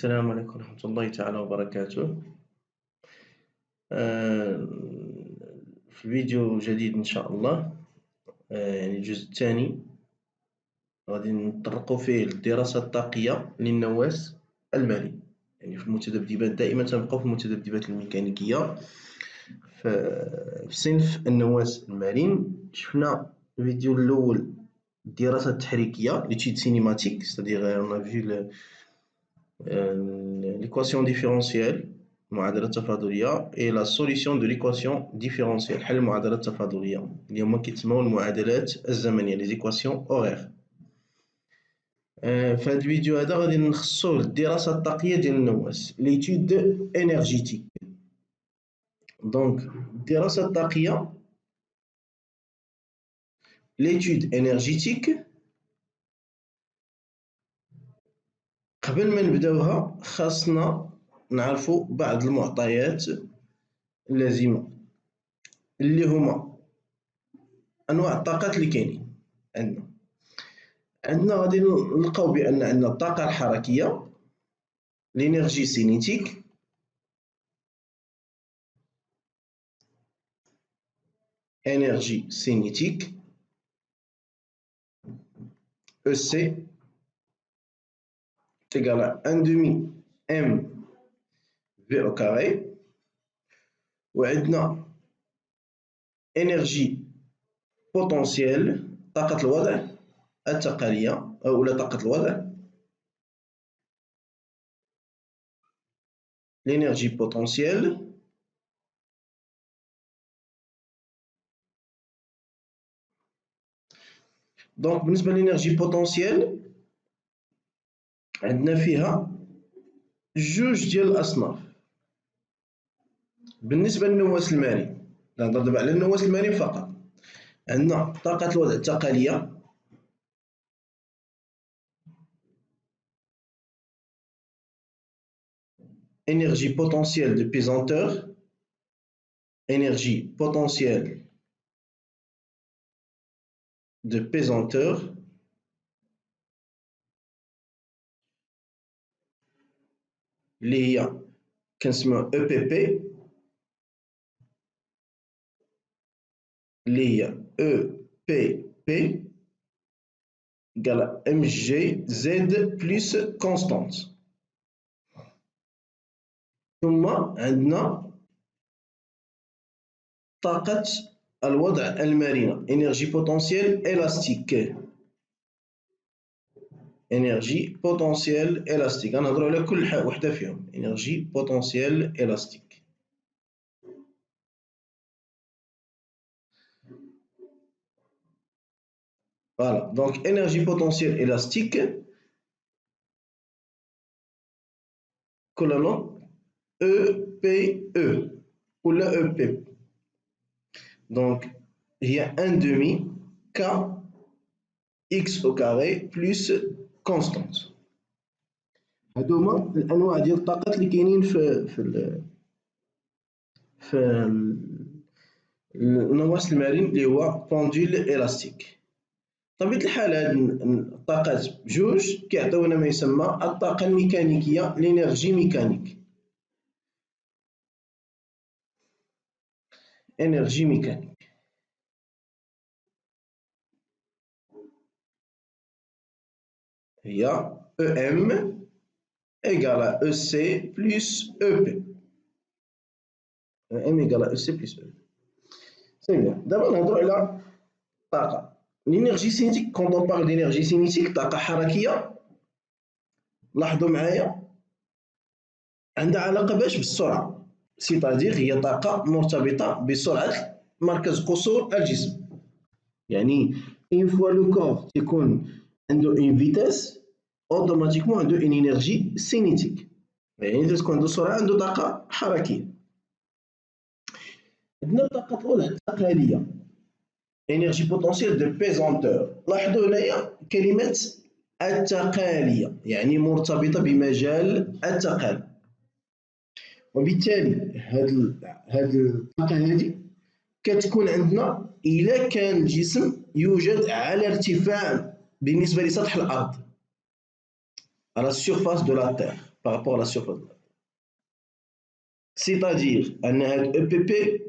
السلام عليكم ورحمة الله تعالى وبركاته. آه، في فيديو جديد إن شاء الله. يعني الجزء الثاني غادي نطرقوا فيه الدراسة الطاقية للنواة المالي. يعني في المتذبذبات دائما تنبقاو في المتذبذبات الميكانيكية. في صنف النواة المارين شفنا الفيديو الأول الدراسة التحريكية ليتيد سينيماتيك، c'est-à-dire on a vu l'équation différentielle المعادلة التفاضلية et la solution de l'équation différentielle حل المعادلة التفاضلية اللي هما كيتسموا المعادلات الزمنية les équations horaires. في هذا الفيديو هذا غادي نخصوه للدراسة الطاقية ديال النواة l'étude énergétique. دونك الدراسة الطاقية l'étude énergétique قبل ما نبداوها خاصنا نعرفوا بعض المعطيات اللازمة اللي هما انواع الطاقات اللي كاينين عندنا غادي نلقاو بان عندنا الطاقه الحركيه l'énergie cinétique énergie cinétique EC égale à 1 demi m v au carré. وعندنا énergie potentielle طاقه الوضع التقاليه ولا طاقه الوضع l'énergie potentielle دونك بالنسبه للإنرجي بوتونسييل عندنا فيها جوج ديال الاصناف. بالنسبه للنواة المارين نهضر دابا على النواة المارين فقط، عندنا طاقه الوضع التقاليه énergie potentielle de pesanteur, énergie potentielle de pesanteur, اللي هي كنسميوها EPP اللي هي EPP égale à mgz plus constante. ثم عندنا طاقة الوضع المرنة énergie potentielle élastique énergie potentielle élastique غنهضروا على كل وحدة فيهم énergie potentielle élastique. Voilà, donc énergie potentielle élastique colonne EPE ou la EP. Donc il y a 1 demi K X au carré plus constante. هادوما الانواع ديال الطاقات اللي كاينين في النواة المارين اللي هو بوندول الاستيك. بطبيعة الحال هاد الطاقات بجوج كيعطيونا ما يسمى الطاقة الميكانيكية l'énergie mécanique. énergie mécanique هي EM égale à EC plus EP. EM égale à EC plus EP. C'est bien. D'abord نهضروا على الطاقة. L'énergie cinétique, quand on parle d'énergie cinétique طاقة حركية لاحظوا معايا عندها علاقة باش بالسرعة، سيتادير هي طاقة مرتبطة بسرعة مركز قصور الجسم. يعني une fois le corps تكون عنده une vitesse automatiquement عنده une énergie cinétique، يعني تكون عنده سرعة عنده طاقة حركية. عندنا طاقة الوضع التقالية énergie potentielle de pesanteur. لاحظوا هنايا كلمة التقالية يعني مرتبطة بمجال التقال، وبالتالي هاد الطاقة هذه كتكون عندنا إلا كان الجسم يوجد على ارتفاع بالنسبة لسطح الأرض على السيرفاس دو لا تير. par rapport à la surface de l'Arض. C'est-à-dire أن هاد EPP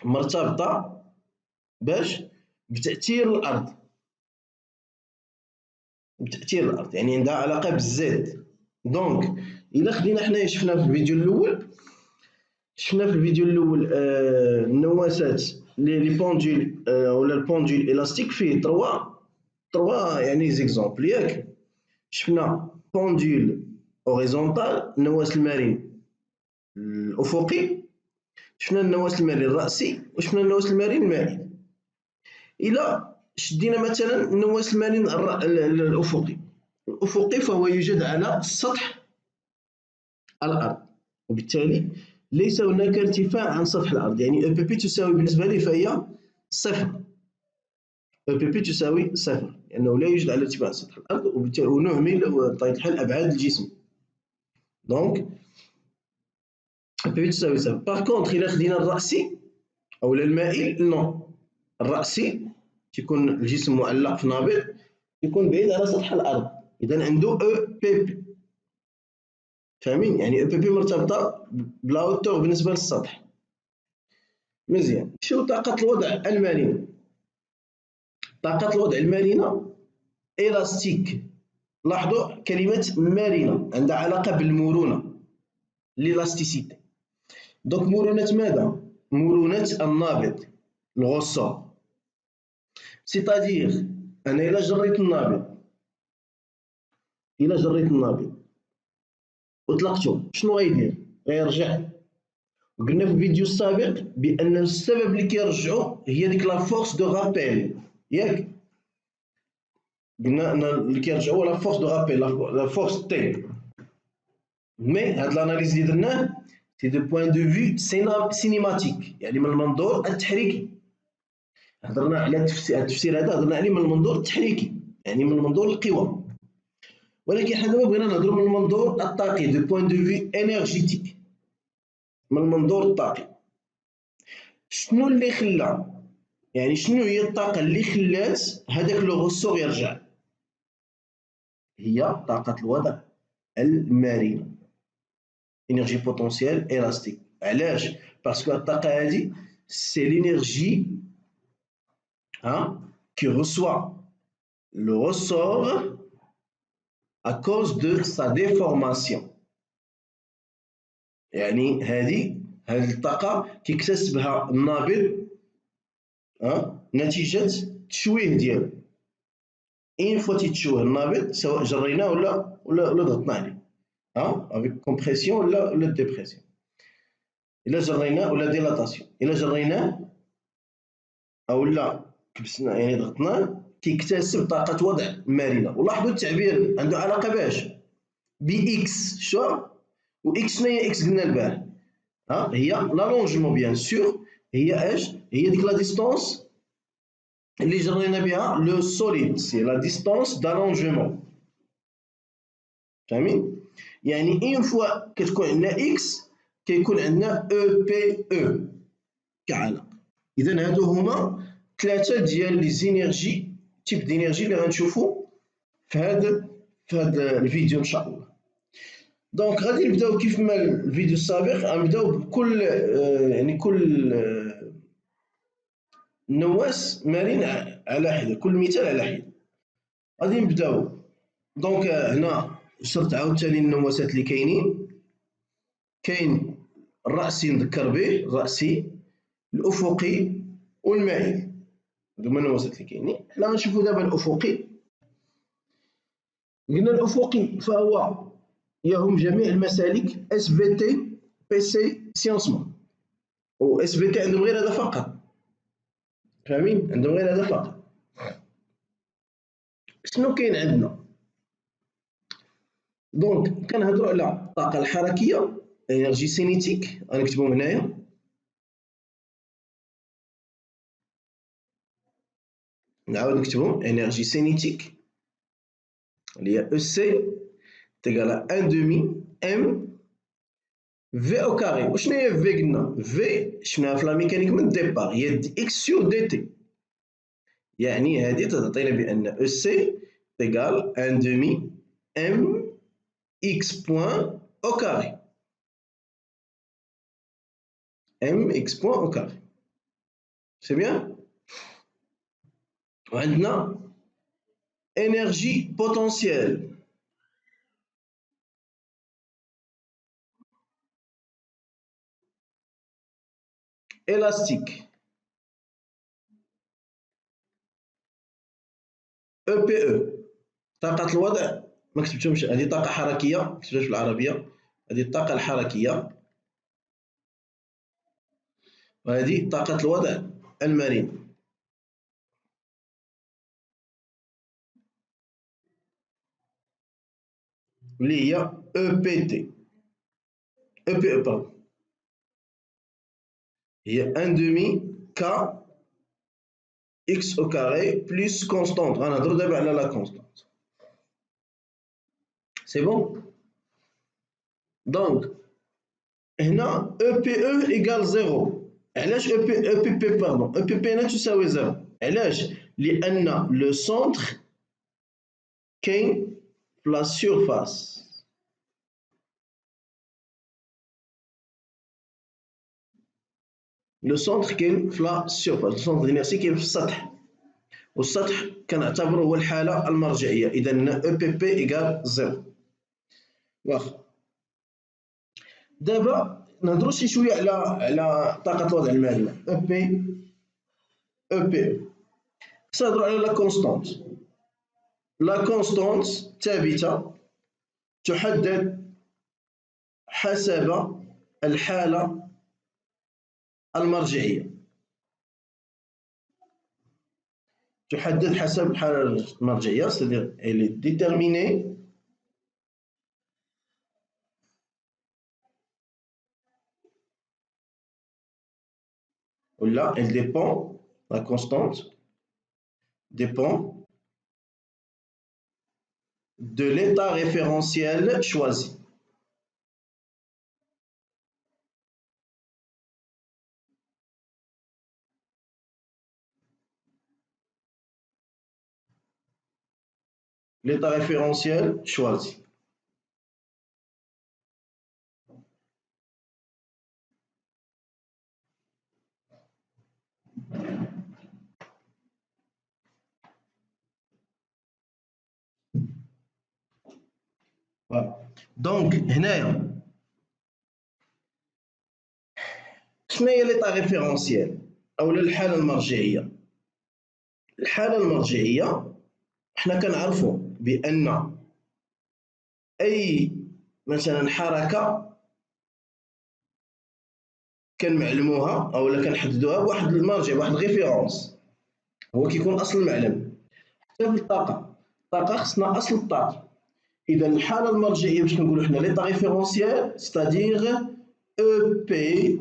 مرتبطة بتأثير الأرض، يعني عندها علاقة بالزاد. دونك إلا خدينا حنايا شفنا في الفيديو الأول النواسات لي بوندول ولا البوندول إلاستيك فيه تروا يعني زيكزومبل ياك. شفنا بوندول اوريزونتال النواس المارين الأفقي، شفنا النواس المارين الرأسي، وشفنا النواس المارين المائل. إلا شدينا مثلا النواس المارين الأفقي فهو يوجد على سطح الأرض، وبالتالي ليس هناك ارتفاع عن سطح الأرض، يعني أو بي بي تساوي بالنسبة لي فهي صفر. أو بي بي تساوي صفر لأنه لا يوجد على ارتفاع عن سطح الأرض، وبالتالي ونهمل بطبيعة الحال أبعاد الجسم. دونك أو بي بي تساوي صفر. باغ كونطخ إلا خدينا الرأسي أو المائل نو، الرأسي تيكون الجسم معلق في نابض، يكون بعيد على سطح الأرض، إذا عنده أو بي بي. فاهمين؟ يعني أو بي بي مرتبطة بلا هوتور بالنسبة للسطح. مزيان. شنو طاقة الوضع المرنة؟ طاقة الوضع المرنة إلاستيك. لاحظوا كلمة مرنة عندها علاقة بالمرونة، ليلاستيسيتي. دونك مرونة ماذا؟ مرونة النابض، الغصة. سيتادير أنا إلا جريت النابض وطلقته شنو غيدير؟ غيرجع. قلنا في الفيديو السابق بأن السبب اللي كيرجعو هي ديك لا فورس دو رابيل، ياك؟ قلنا أن اللي كيرجعو هو لا فورس دو رابيل، لا فورس تي. مي هاد لاناليز اللي درناه سي دو بوان دو فيو سينيماتيك، يعني من المنظور التحريكي. هضرنا على التفسير هذا هضرنا عليه من المنظور التحريكي، يعني من منظور القوى. ولكن حنا دابا بغينا نهضروا من المنظور الطاقي، دو بوان دو فيو انرجيتيك، من المنظور الطاقي. شنو اللي خلى، يعني شنو هي الطاقة اللي خلات هذاك لو غوسور يرجع؟ هي طاقة الوضع المرنة، انرجي بوتونسيال الاستيك. علاش؟ باسكو الطاقة هذه سي لينيرجي qui reçoit le ressort à cause de sa déformation. يعني هذه الطاقة كيكتسبها النابض نتيجة التشويه ديالو. إن فوا تيتشوه النابض سواء جريناه ولا ضغطنا عليه، افيك كومبريسيون ولا ديبريسيون. إلا جريناه ولا ديلاتاسيون، إلا جريناه أو لا كبسنا يعني ضغطناه كيكتسب طاقة وضع مرنة. ولاحظوا التعبير عنده علاقة باش بي إكس. شو و إكس شنو هي إكس؟ قلنا البارح هي لالونجمون بيان سور، هي اش؟ هي ديك لا ديستونس اللي جرينا بها لو سوليد، سي لا ديستونس دالونجمون. فاهمين؟ يعني إن فوا كتكون عندنا إكس كيكون عندنا أو بي أو كعلاقة. إذا هادو هما ثلاثة ديال لي زينيرجي، تيب دينيرجي اللي غنشوفو في هذا الفيديو إن شاء الله. دونك غادي نبداو كيف ما الفيديو السابق، غنبداو بكل يعني كل نواس مرن على حدة، كل مثال على حدة. غادي نبداو. دونك هنا شرط عاوتاني النواسات اللي كاين الرأسي نذكر به، الرأسي الأفقي والمائل، هادو هما النواسات اللي كاينين. حنا غنشوفو دابا الأفقي. قلنا الأفقي فهو يهم جميع المسالك اس في تي بي سي سيونسمون، و اس في تي عندهم غير هذا فقط. فاهمين؟ عندهم غير هذا فقط. شنو كاين عندنا؟ دونك كنهضروا على الطاقة الحركية انرجي سينيتيك، غنكتبهم هنايا. نعاود نكتبهم انرجي سينيتيك اللي هي او سي تيغال 1 دومي ام في او كاري. وشنو هي في؟ قلنا في شفناها في لا ميكانيك من الديبار، هي دي اكس سور دي تي. يعني هذه تعطينا بان او سي تيغال 1 دومي ام x point au carré. mx point au carré. C'est bien. Maintenant, énergie potentielle. Élastique. EPE. طاقة الوضع ما كتبتهمش، هذه طاقة حركية ما كتبتهاش بالعربية، هذه الطاقة الحركية، وهذه طاقة الوضع المرن. اللي هي EPT. EPE pardon. هي 1 demi K x au carré plus constante. غنهضرو دابا على لا constante. C'est bon. Donc هنا EPE égale 0. علاش EPP pardon EPP هنا تساوي 0؟ علاش؟ لأن لو سونتر كاين في لا سيرفاس. لو سونتر كاين في لا سيرفاس، لو سونتر دينيرسي كاين في السطح، والسطح كنعتبره هو الحالة المرجعية. إذا EPP إيكال 0. واخا دابا نهضرو شي شوية على طاقة الوضع المرنة EPE. خصنا نهضرو على لا كونستونت. لا كونستونت ثابتة تحدد حسب الحالة المرجعية. تحدد حسب الحالة المرجعية، c'est-à-dire elle est déterminée là elle dépend, la constante dépend de l'état référentiel choisi. L'état référentiel choisi. Voilà. Donc هنايا شنو هي l'état référentiel أو الحالة المرجعية؟ الحالة المرجعية حنا كنعرفوا بأن أي مثلا حركة كنعلموها أو كنحددوها بواحد المرجع، بواحد الريفيرونس، هو كيكون أصل المعلم. حتى في الطاقة، الطاقة خصنا أصل الطاقة. إذا الحالة المرجعية باش كنقولو حنا ليطا ريفيرونسيال ستادير أو بي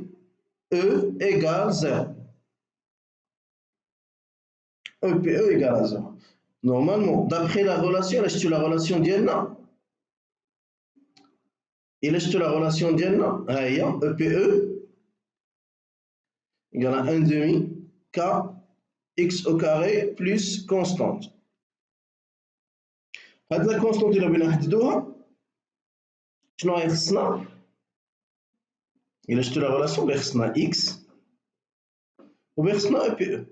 أو إيكال زيرو. أو بي أو إيكال زيرو. نورمالمون دابخي لا غولاسيون، إلا شفتو لا غولاسيون ديالنا، إلا شفتو لا غولاسيون ديالنا ها هي أو بي أو إيكال 1 demi K x au carré plus constante. هاد لا كونستونت إلا بغينا نحددوها شنو غيخصنا؟ إلا شفتو لا غولاسيون غيخصنا إكس وغيخصنا أو بي أو.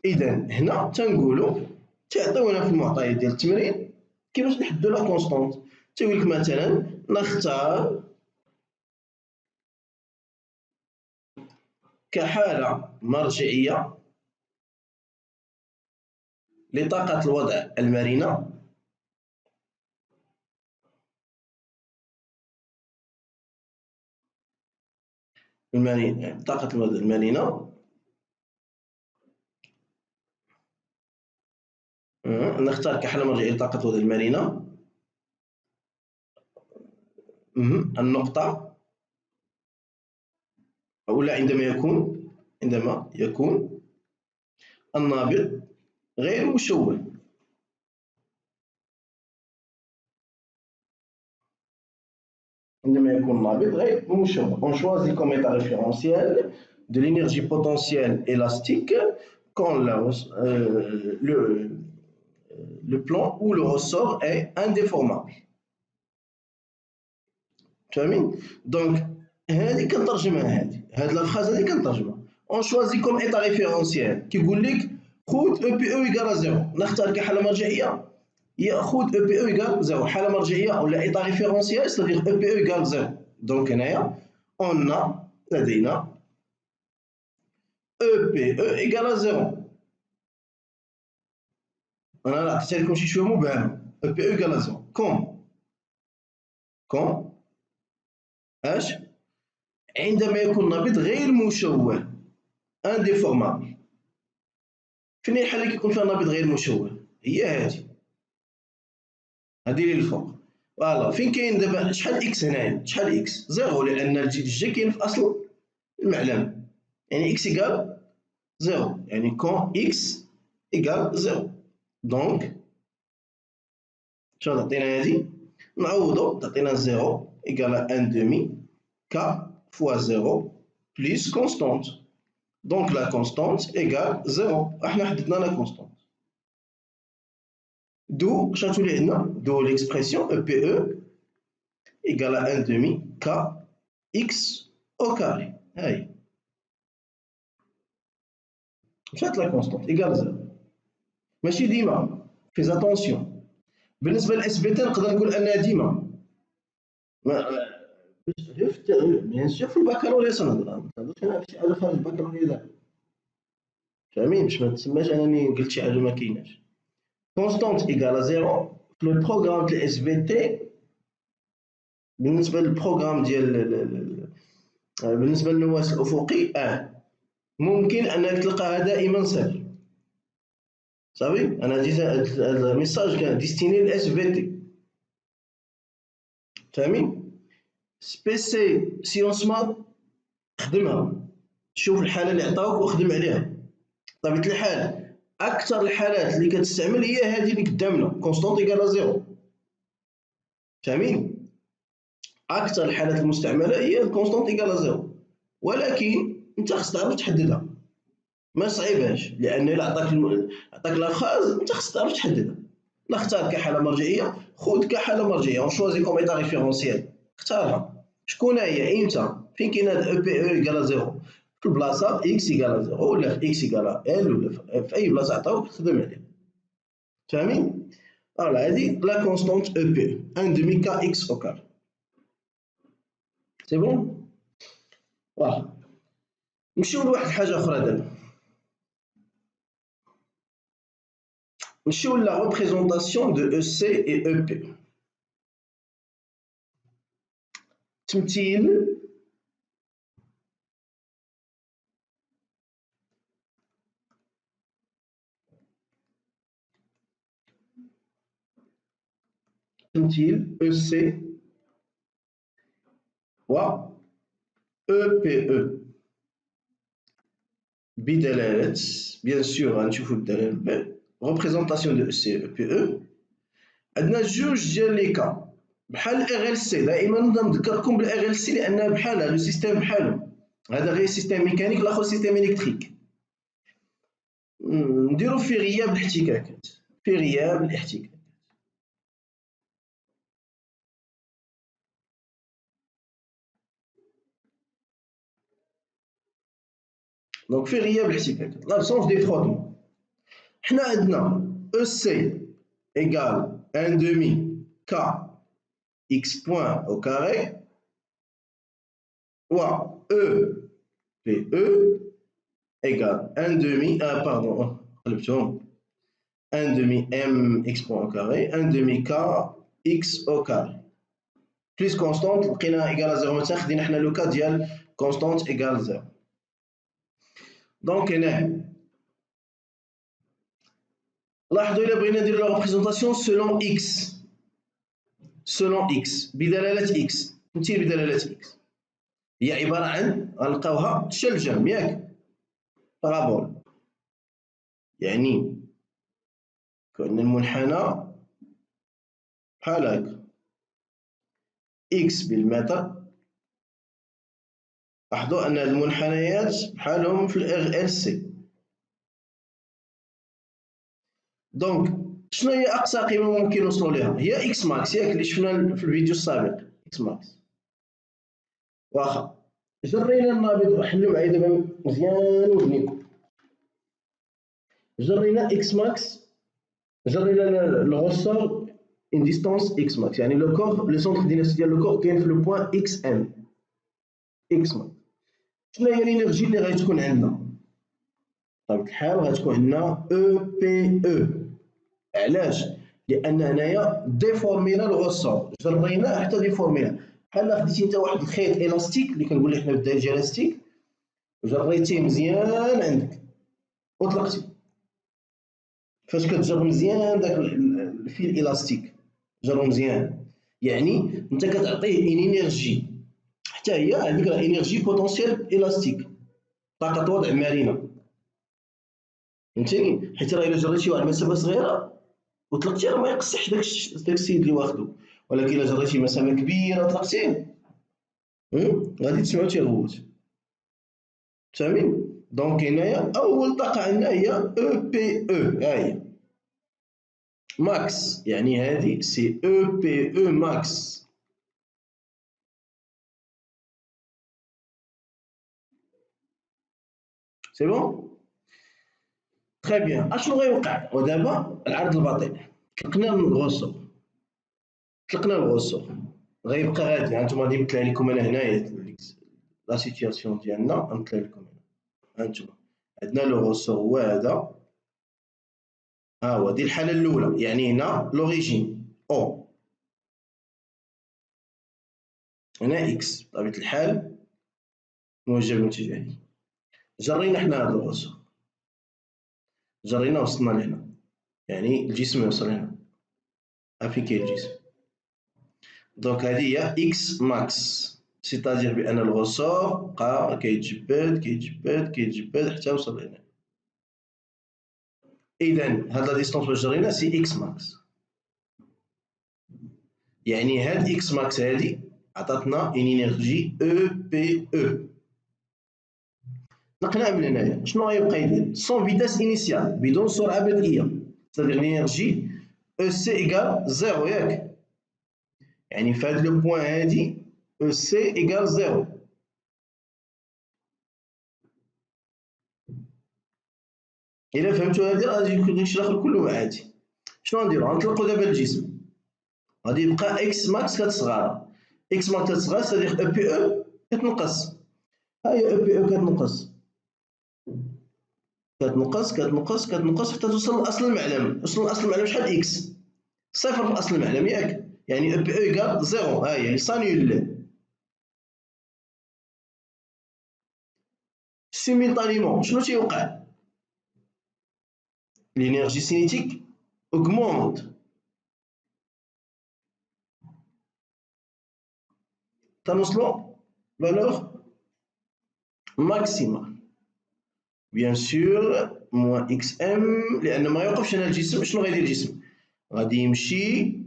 إذا هنا تنقولو تعطيونا في المعطيات ديال التمرين كيفاش نحددو لا كونستونت. تيقولك مثلا نختار كحالة مرجعية لطاقة الوضع المرنة طاقة الوضع المرنة نختار كحالة مرجعية لطاقة الوضع المرنة النقطة أولى عندما يكون النابض غير مشوه. عندما يكون النابض غير مشوه. On choisit comme état référentiel de l'énergie potentielle élastique quand le plan où le ressort est indéformable. فاهمين؟ دونك هذه كنترجمها هذه لا فراز هذه كنترجمها اون شوازي كوم ايتا ريفيرونسيال كيقول لك خذ او بي او يقال زيرو نختار كحاله مرجعيه ياخذ او بي او يقال زيرو حاله مرجعيه ولا ايتا ريفيرونسيال سيتادير او بي او يقال زيرو دونك هنايا اون لدينا او بي او يقال زيرو انا عطيت لكم شي شويه مبهم او بي او يقال زيرو كون اش عندما يكون النبيض غير مشوه انديفورمابل فين هي الحاله اللي كيكون فيها النبيض غير مشوه هي هذه اللي الفوق فوالا فين كاين دابا شحال اكس هنايا شحال اكس زيرو لان الجي كاين في اصل المعلم يعني اكس ايكال زيرو يعني كون اكس ايكال زيرو دونك شنو تعطينا هذه نعوضو تعطينا زيرو ايكال ان دومي كا فوا زيرو بليس كونستونت دونك لا كونستونت ايكال زيرو احنا حددنا لا كونستونت d'où شنو عندنا d'où l'expression EPE égale à 1 demi k x au carré هاي مشات لا كونستونت ايكال زيرو ماشي ديما فيز اتونسيون بالنسبه للاس بي تي نقدر نقول انها ديما بيان سور في البكالوريا سنهضر ما تهضرش انا في شي حاجه خارج البكالوريا لا فاهمين باش ما تسماش انني قلت شي حاجه ما كايناش كونستونت ايكال زيرو في البروغرام ديال الاس بي تي بالنسبه للبروغرام ديال بالنسبه للنواة الافقي ممكن انك تلقاها دائما صفر صافي انا جيت هذا الميساج كان ديستيني للاس بي تي فاهمين سبي سي سيونس مات خدمها شوف الحاله اللي عطاوك وخدم عليها بطبيعه الحال اكثر الحالات اللي كتستعمل هي هذه اللي قدامنا كونستونت ايكال زيرو فاهمين اكثر الحالات المستعمله هي الكونستونت ايكال زيرو ولكن انت خصك تعرف تحددها ما صعيباش لان الا عطاك لا فراز انت خصك تعرف تحددها لا اختار كحاله مرجعيه خذ كحاله مرجعيه اون شوازي كوم ايتا ريفيرونسيال اختارها شكون هي امتى فين كاين هاد او بي او ايكال زيرو في البلاصه اكس ايكال زيرو ولا في اكس ايكال ال ولا في اي بلاصه عطاوك تخدم عليها فاهمين فوالا هذه لا كونستونت او بي 1 demi k x au carré سي بون فوالا نمشيو لواحد الحاجه اخرى دابا نمشيو لا ريبريزونطاسيون دو او سي اي او بي تمثيل او سي و او بي او بدلالة بيان سور غنشوفو الدلالة ب ريبريزونطاسيون دو او سي او بي او عندنا جوج ديال لي كا بحال ار ال سي دائما نذكركم بالار ال سي لانها بحالها لو سيستيم بحالهم هذا غير سيستيم ميكانيك الاخر سيستيم الكتريك نديرو في غياب الاحتكاكات في غياب الاحتكاك دونك في غياب الاحتكاكات لابسونس دي فروتمون حنا عندنا او سي ايكال 1 demi k x point au carré ou E PE égale 1 demi, pardon, 1 demi m x point au carré, 1 demi k x au carré. Plus constante, لقينا égale à 0 مثلا خدينا حنا لو كا ديال constante égale 0. دونك هنا لاحظوا إلا بغينا نديرو لا ريبريزونطاسيون سولون x سولون x بدلالة x تمثيل بدلالة x هي عبارة عن غنلقاوها شلجم ياك بارابول يعني كأن المنحنى بحال هكا إكس بالمتر لاحظوا أن المنحنيات بحالهم في الإغ إل سي دونك شنو هي اقصى قيمه ممكن نوصلوا لها؟ هي اكس ماكس، ياك اللي شفنا في الفيديو السابق. اكس ماكس. واخا جرينا النابض، وحلوا معايا دابا مزيان ودنيكم. جرينا اكس ماكس، جرينا الغوسور ان ديستونس اكس ماكس، يعني لو كور لو سونتر دينيرسي ديال لو كور كاين في لو بوان اكس ام. اكس ماكس شنو هي الانرجي اللي غادي تكون عندنا؟ بطبيعه الحال غتكون عندنا او بي او. علاش؟ لان هنايا ديفورمينا الغوسور، جريناه حتى ديفورمينا، بحال خديتي انت واحد الخيط الاستيك اللي كنقول لك حنا بالدارجه ديال الاستيك، جريتيه مزيان عندك وطلقتي. فاش كتجر مزيان داك الفيل الاستيك، جرو مزيان، يعني انت كتعطيه ان انرجي، حتى هي هذيك انرجي بوتونسيال الاستيك، طاقه وضع مرنه، فهمتيني؟ حيت راه الا جريتي واحد المسافه صغيره وطلقتي راه ما يقصحش داك السيد اللي واخدو، ولكن الا جريتي مسافه كبيره وطلقتيه غادي تسمعو تيغوت. فاهمين؟ دونك هنايا اول طاقه عندنا هي او بي او، ها هي ماكس، يعني هذه سي او بي او ماكس. سي بون؟ تري بيان. اشنو غيوقع؟ ودابا العرض البطيء، طلقنا الغوصو، طلقنا الغوصو، غيبقى غادي. هانتوما غادي نمثل لكم انا هنايا لا سيتياسيون ديالنا، نمثل لكم هنا. هانتوما عندنا لو غوصو هو هذا، ها هو دي الحاله الاولى، يعني هنا لوريجين او، هنا اكس بطبيعه الحال موجه باتجاهي. جرينا حنا هذا الغوصو، جرينا وصلنا لهنا، يعني الجسم يوصل هنا، ها فين كاين الجسم. دونك هذه هي اكس ماكس، سيتادير بان الغوصور بقى كيتجبد كيتجبد كيتجبد حتى وصل هنا. اذا هاد لا ديستونس باش جرينا سي اكس ماكس، يعني هاد اكس ماكس هادي عطاتنا ان انرجي او بي او. نقنع من هنايا شنو غيبقى يدير؟ سون فيتاس انيسيال، بدون سرعه بدئيه، سادير الانرجي او سي ايكال زيرو، ياك؟ يعني في هاد لو بوان هادي او سي ايكال زيرو. الا فهمتوا هادي غادي نشرح لكم كله عادي. شنو غنديرو؟ غنطلقو دابا الجسم، غادي يبقى اكس ماكس كتصغر، اكس ماكس كتصغر سادير او بي او كتنقص، ها هي او بي او كتنقص كتنقص كتنقص كتنقص حتى توصل لاصل المعلم. وصل لاصل المعلم شحال؟ اكس صفر في اصل المعلم، ياك؟ يعني او بي او ايكال زيرو، ها هي سانيول. سيميلطانيمون شنو تيوقع؟ لينيرجي سينيتيك اوغمونت، تنوصلو فالور ماكسيمال بيان سور موان اكس ام، لان ما يوقفش هنا الجسم. شنو غيدير الجسم؟ غادي يمشي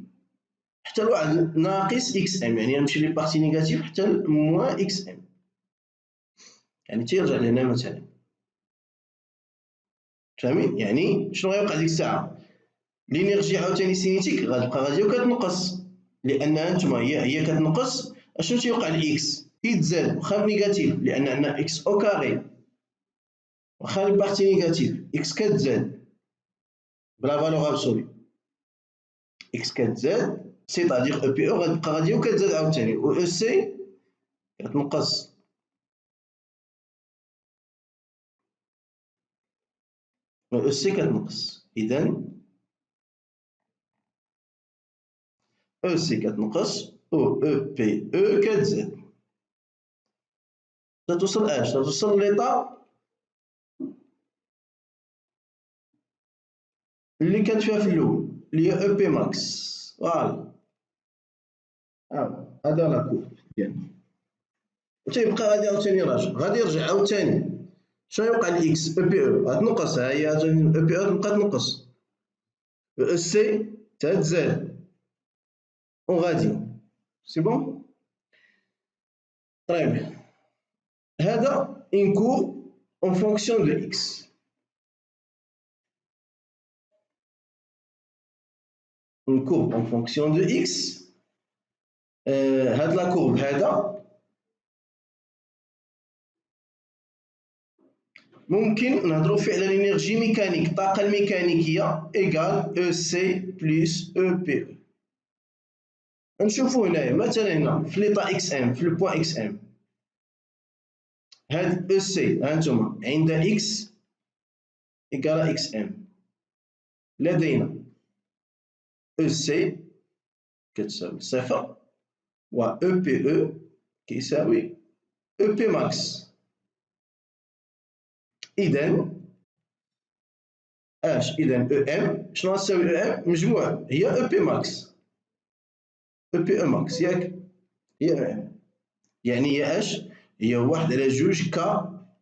حتى لواحد ناقص اكس ام، يعني يمشي لي بارتي نيجاتيف حتى موان اكس ام، يعني تيرجع لهنا مثلا. فاهمين؟ يعني شنو غيوقع ديك الساعه؟ لينيرجي عاوتاني سينيتيك غتبقى غاديه وكتنقص، لان هانتوما هي كتنقص. اشنو تيوقع لاكس؟ كيتزاد واخا نيجاتيف، لان عندنا اكس او كاري، واخا البارتي نيجاتيف اكس كتزاد بلا فالور ابسولي، اكس كتزاد سيتادير او بي او غتبقى غاديه وكتزاد عاوتاني، و او سي كتنقص. و او سي كتنقص، اذا او سي كتنقص و او بي او كتزاد، تتوصل اش؟ تتوصل ليطا اللي كانت فيها في الاول، اللي هي او بي ماكس. فوالا هذا لا كور ديالنا، وتيبقى غادي عاوتاني راجع، غادي يرجع عاوتاني. شنو يوقع لاكس؟ او بي او غتنقص، ها هي عاوتاني او بي او تبقى تنقص، او سي تزاد وغادي. سي بون؟ طيب هذا ان كور اون فونكسيون دو اكس. une courbe en fonction de x. هاد لا كورب هذا ممكن نهضروا فيه على الانرجي ميكانيك، الطاقه الميكانيكيه ايكال او سي بلس او بي. نشوفوا هنايا مثلا هنا في ليطا اكس ام، في البوان اكس ام، هاد او سي هانتوما عند اكس ايكال اكس ام، لدينا او سي كتساوي صفر و او بي او كيساوي او بي ماكس. اذا اذا او ام شنو غتساوي او ام؟ مجموع هي او بي ماكس، او بي او ماكس ياك، هي او ام، يعني هي هي 1 على 2 ك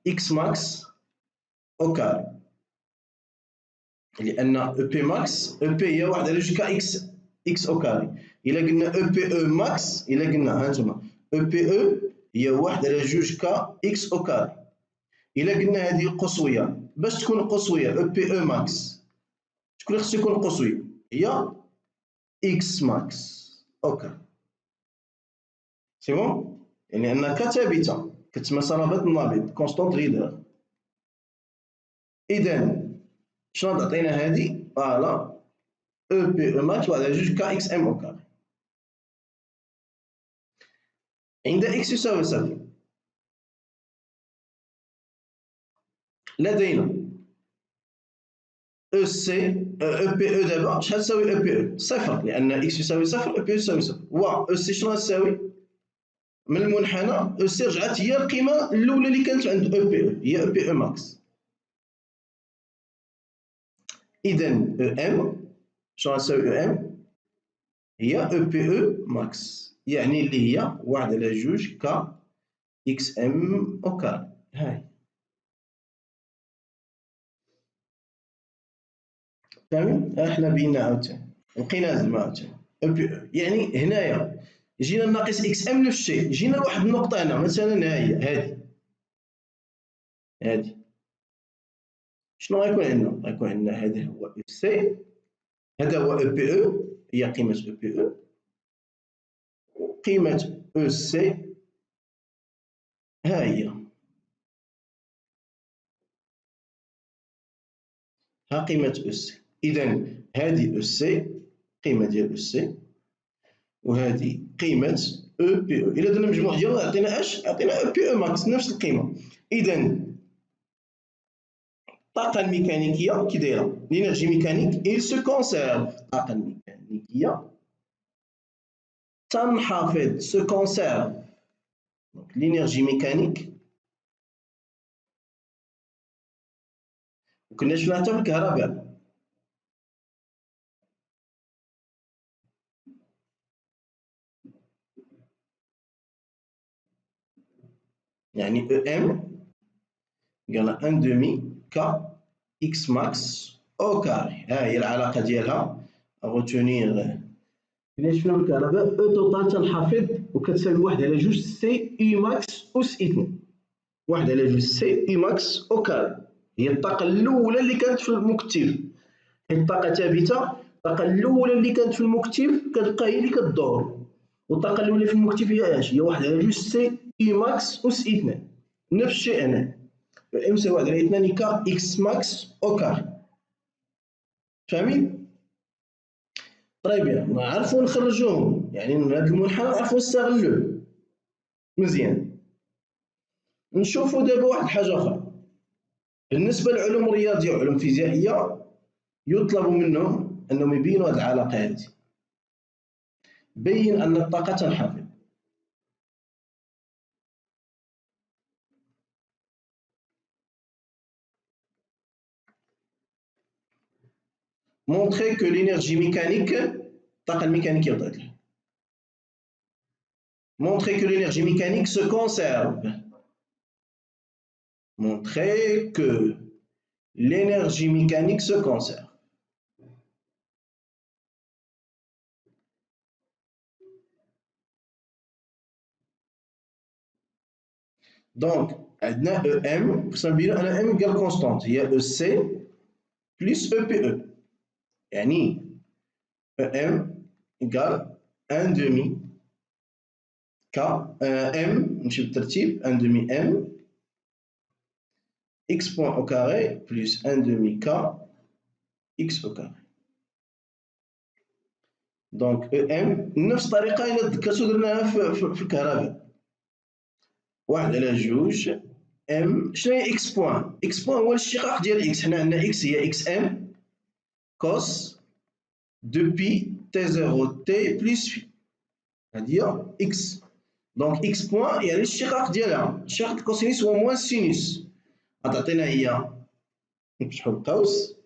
اكس ماكس او كاري، لان او بي ماكس او بي هي 1 على 2 ك اكس او كاري. الا قلنا او بي او ماكس، الا قلنا هانتوما او بي او هي 1 على 2 ك اكس او كاري. الا قلنا هذه قصويه، باش تكون قصويه او بي او ماكس شكون اللي خصو يكون قصوي؟ هي اكس ماكس او كاري. سي بون، يعني انها ثابته كتمثل رابط النابض كونستونت غيدر. اذا شنو تعطينا هذه؟ فوالا او بي او ماكس 1 على 2 ك اكس ام او كاري. عند اكس يساوي صفر لدينا او سي او بي او دابا شحال تساوي او بي او؟ صفر، لان اكس يساوي صفر او بي يساوي صفر. و او سي شنو غتساوي؟ من المنحنى او سي رجعت هي القيمه الاولى اللي كانت عند او بي او، هي او بي او ماكس. اذا او ام شنو غتساوي؟ او ام هي او بي او ماكس، يعني اللي هي 1 على 2 ك اكس ام او كاري. هاي فاهمين؟ احنا بينا عاوتاني لقينا زعما عاوتاني او بي او، يعني هنايا جينا ناقص اكس ام نفس الشيء، جينا لواحد النقطه هنا مثلا هي هذه شنو غيكون عندنا؟ غيكون عندنا هذا هو او سي، هذا هو او بي او، هي قيمه او بي او، قيمه او سي ها هي، ها قيمه او سي. اذا هذه او سي، قيمه ديال او سي، وهذه قيمه او بي او. الا درنا مجموع ديالهم يعطينا يعطينا او بي او ماكس نفس القيمه. اذا الطاقه الميكانيكيه كي دايره؟ لينيرجي ميكانيك il se conserve، الطاقه الميكانيكيه تنحفظ se conserve. Donc l'énergie mécanique وكنا شفنا حتى في الكهرباء، يعني او ام قال 1 دومي ك اكس ماكس او كاري. ها هي العلاقه ديالها غوتونيغ. كنا شفنا في الكهرباء او توتال تنحفظ وكتساوي 1 على 2 سي اي ماكس اس 2، 1 على 2 سي اي ماكس او كاري. هي الطاقه الاولى اللي كانت في المكتف، حيت الطاقه ثابته، الطاقه الاولى اللي كانت في المكتف كتبقى هي اللي كدور، والطاقه الاولى في المكتف هي هي 1 على 2 سي اي ماكس اس 2. نفس الشيء هنا ام يساوي 1 على 2 ك اكس ماكس او كاري. فاهمين؟ طيب نعرفوا نخرجوهم، يعني من هذا المنحنى نعرفوا نستغلوه مزيان. نشوفوا دابا واحد الحاجه اخرى، بالنسبه للعلوم الرياضيه وعلوم فيزيائيه يطلب منهم انهم يبينوا هذه العلاقه هذه. بين ان الطاقه تنحفظ. montrer que l'énergie mécanique الطاقه الميكانيكيه بطبيعه الحال montrer que l'énergie mécanique se conserve. Montrer que l'énergie mécanique se conserve. Donc, عندنا EM خصنا نبينو أن M égale constante هي EC plus EPE. يعني EM égale 1 demi K M نمشي بالترتيب 1 demi M x point au carré plus 1 demi K x au carré. دونك EM نفس الطريقة إلا تذكرتو درناها في الكهرباء. 1 على 2 M. شنو هي x بوان؟ x بوان هو الاشتقاق ديال x. حنا عندنا x هي xm cos 2 بي تي 0 تي بلس في. هذه هي x. دونك x بوان يعني الاشتقاق ديالها. الاشتقاق الكوسينوس هو موان السينوس. غتعطينا هي نفتحو القوس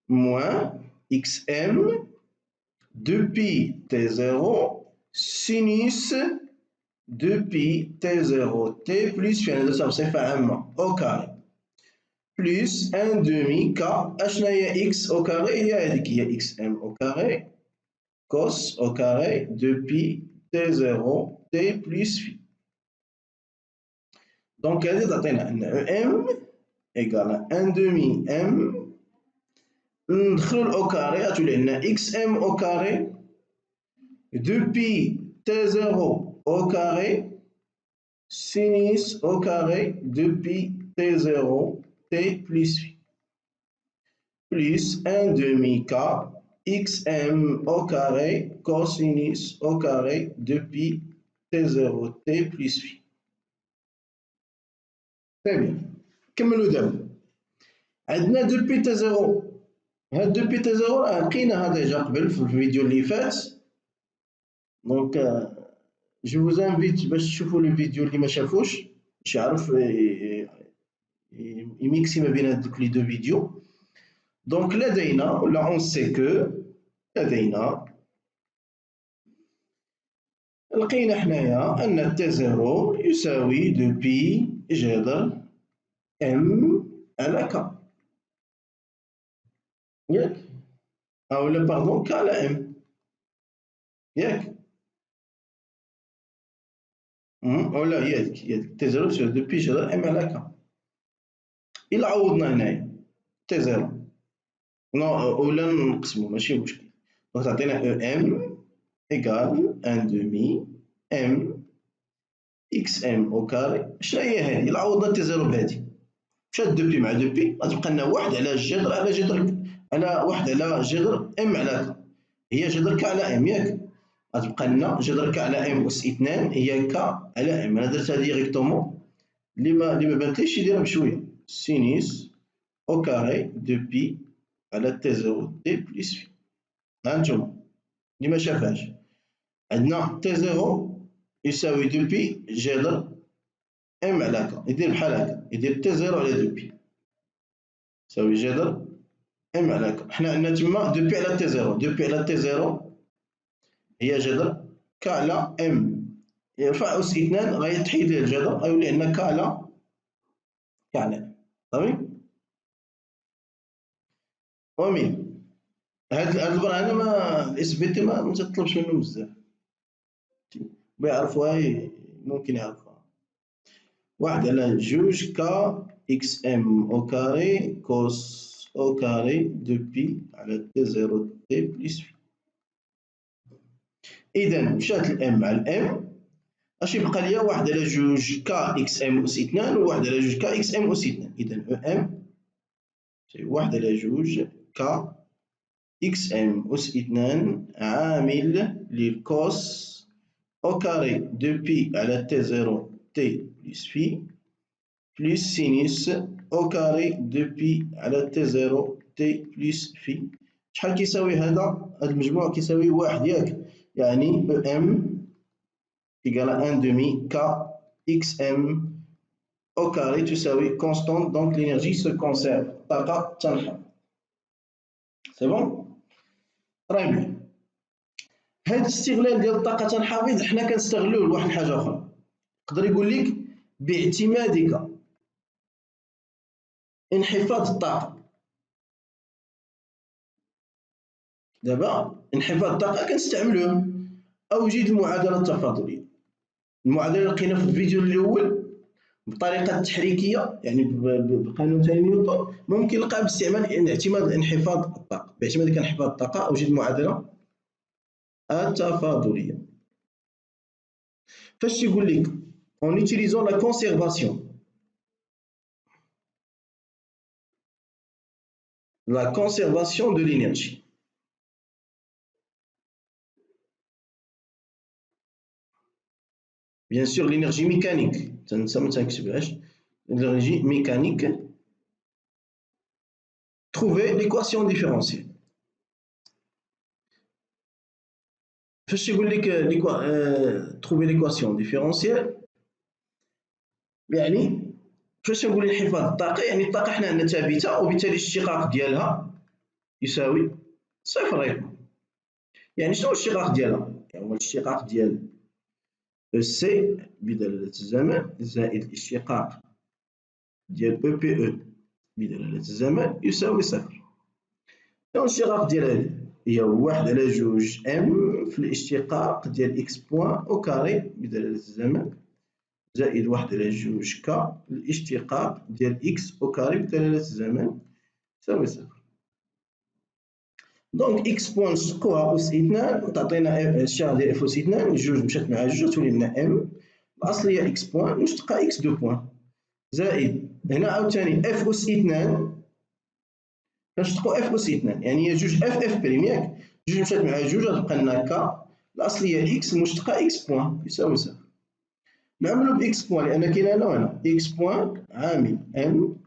موان xm 2 بي تي 0 سينوس 2 بي تي 0 تي بلس في. هذا بصفة عامة أو كاري بلس 1 demi K. اشنا هي x au carré؟ هي هذيك هي xm au carré cos au carré 2 pi t0 t plus phi. دونك هذه تعطينا ان em ايكال 1 demi m ندخلو الاو كاري غتولي عندنا xm au carré 2 pi t0 au carré sinus au carré 2 pi t0 t plus phi plus 1 demi K xm au carré cosinus au carré de pi t0 t plus phi. Très bien. كملوا دابا. عندنا 2 بي تي 0. هاد 2 بي تي 0 راه لقيناها ديجا قبل في الفيديو اللي فات. دونك جو فوز انفيت باش تشوفوا لي فيديو اللي ما شافوش باش يعرف يميكسي ما بين هادوك لي دو فيديو. دونك لدينا ولا اون سي كو لدينا لقينا حنايا ان تي 0 يساوي 2 بي جذر ام على ك. ياك اولا باردون ك على ام. ياك ولا هي هذيك تي 0 يساوي 2 بي جذر ام على ك. الا عوضنا هنايا تي 0 ولا نقسمو ماشي مشكل. دونك تعطينا او ام ايكال 1 دومي ام اكس ام او كاري. شنو هي هذه؟ الا عوضنا تي 0 بهذه مشات 2 بي مع 2 بي غتبقى لنا 1 على جذر على 1 على جذر ام على ك. هي جذر ك على ام. ياك غتبقى لنا جذر ك على ام اس 2 هي ك على ام. انا درتها ديريكتومون اللي ما بانتليش يديرها بشويه. سينيس او كاري 2 بي على تي 0 تي بلس في. ها نتوما اللي ما شافهاش عندنا تي 0 يساوي 2 بي جذر ام على ك. يدير بحال هكا يدير تي 0 على 2 بي يساوي جذر ام على ك. حنا عندنا تما 2 بي على تي 0. 2 بي على تي 0 هي جذر ك على ام. يرفع اس 2 غيتحيد ليه الجذر غيولي عندنا ك على ام. صافي. ومن هاد البرهانه ما الاس بي تي ما تطلبش منهم بزاف بيعرفوها ممكن يعرفوها. 1 على 2 ك اكس ام او كاري كوس او كاري 2 بي على تي 0 تي بلس في. اذا مشات الام مع الام اش يبقى ليا 1 على 2 ك اكس ام اس 2 و 1 على 2 ك اكس ام اس 2. اذا او ام تساوي 1 على 2 ك اكس ام اس 2 عامل للكوس او كاري 2 بي على تي 0 تي بلس في بلس سينوس او كاري 2 بي على تي 0 تي بلس في. شحال كيساوي هذا؟ هذا المجموع كيساوي 1. ياك يعني او ام ايكال 1 دومي ك اكس ام او كاري تساوي كونستونت. دونك لينيرجي سو كونسيرف. الطاقة تنحط. سي بون. راهي مليح. هاد الاستغلال ديال الطاقة تنحافظ حنا كنستغلوه لواحد الحاجة أخرى. يقدر يقول لك باعتمادك انحفاض الطاقة. دابا انحفاض الطاقة كنستعملوه. أوجد المعادلة التفاضلية. المعادلة اللي لقينا في الفيديو الأول بطريقة تحريكية يعني بقانون تاع نيوتن ممكن نلقاها باستعمال اعتماد انحفاض الطاقة. باعتمادك انحفاض الطاقة أوجد المعادلة التفاضلية. فاش تيقول لك en utilisant la conservation de l'énergie. Bien sûr, l'énergie mécanique. L'énergie mécanique. Trouver l'équation différentielle. فاش يقول لك trouver l'équation différentielle يعني فاش نقول انحفاظ الطاقة يعني الطاقة حنا عندنا ثابتة وبالتالي الاشتقاق ديالها يساوي صفر يكون. يعني شنو الاشتقاق ديالها؟ يعني هو الاشتقاق ديال سي بدلالة الزمن زائد الاشتقاق ديال او بي او بدلالة الزمن يساوي صفر. الاشتقاق ديال هذه هي 1 على 2 ام في الاشتقاق ديال اكس بوان او كاري بدلالة الزمن زائد 1 على 2 كا الاشتقاق ديال اكس او كاري بدلالة الزمن يساوي صفر. دونك اكس بوان نشتقوها اس 2 تعطينا الشعر ديال اف اس 2 جوج مشات مع جوج تولي لنا ام الاصليه اكس بوان نشتقها اكس 2 بوان زائد هنا عاوتاني اف اس 2 كنشتقو اف اس 2 يعني هي جوج اف اف بريم ياك جوج مشات مع جوج غتبقى لنا كا الاصليه اكس مشتقه اكس بوان يساوي صفر. نعملو باكس بوان لان كاين هنا وهنا اكس بوان عامل ام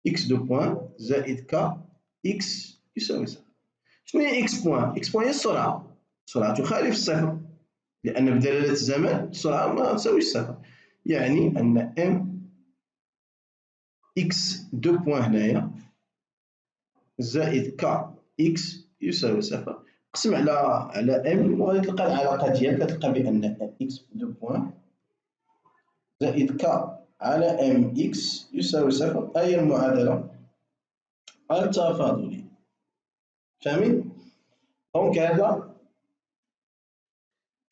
اكس 2 بوان زائد كا اكس يساوي صفر. شنو هي اكس بوان؟ اكس بوان هي السرعه، السرعه تخالف الصفر لان بدلاله الزمن السرعه ما تساويش صفر. يعني ان ام اكس 2 بوان هنايا زائد كا اكس يساوي صفر. قسم على ام وغادي تلقى العلاقه ديالك كتلقى بان اكس 2 بوان زائد كا على ام اكس يساوي صفر. هي المعادله التفاضليه. فاهمين؟ دونك هذا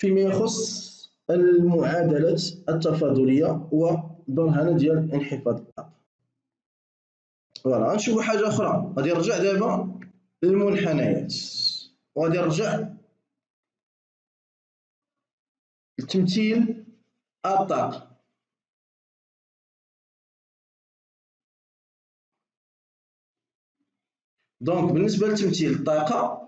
فيما يخص المعادلة التفاضلية وبرهنة ديال انحفاض الطاقة. فوالا غنشوفو حاجة أخرى، غادي نرجع دابا للمنحنيات وغادي نرجع لتمثيل الطاقة. دونك بالنسبة لتمثيل الطاقة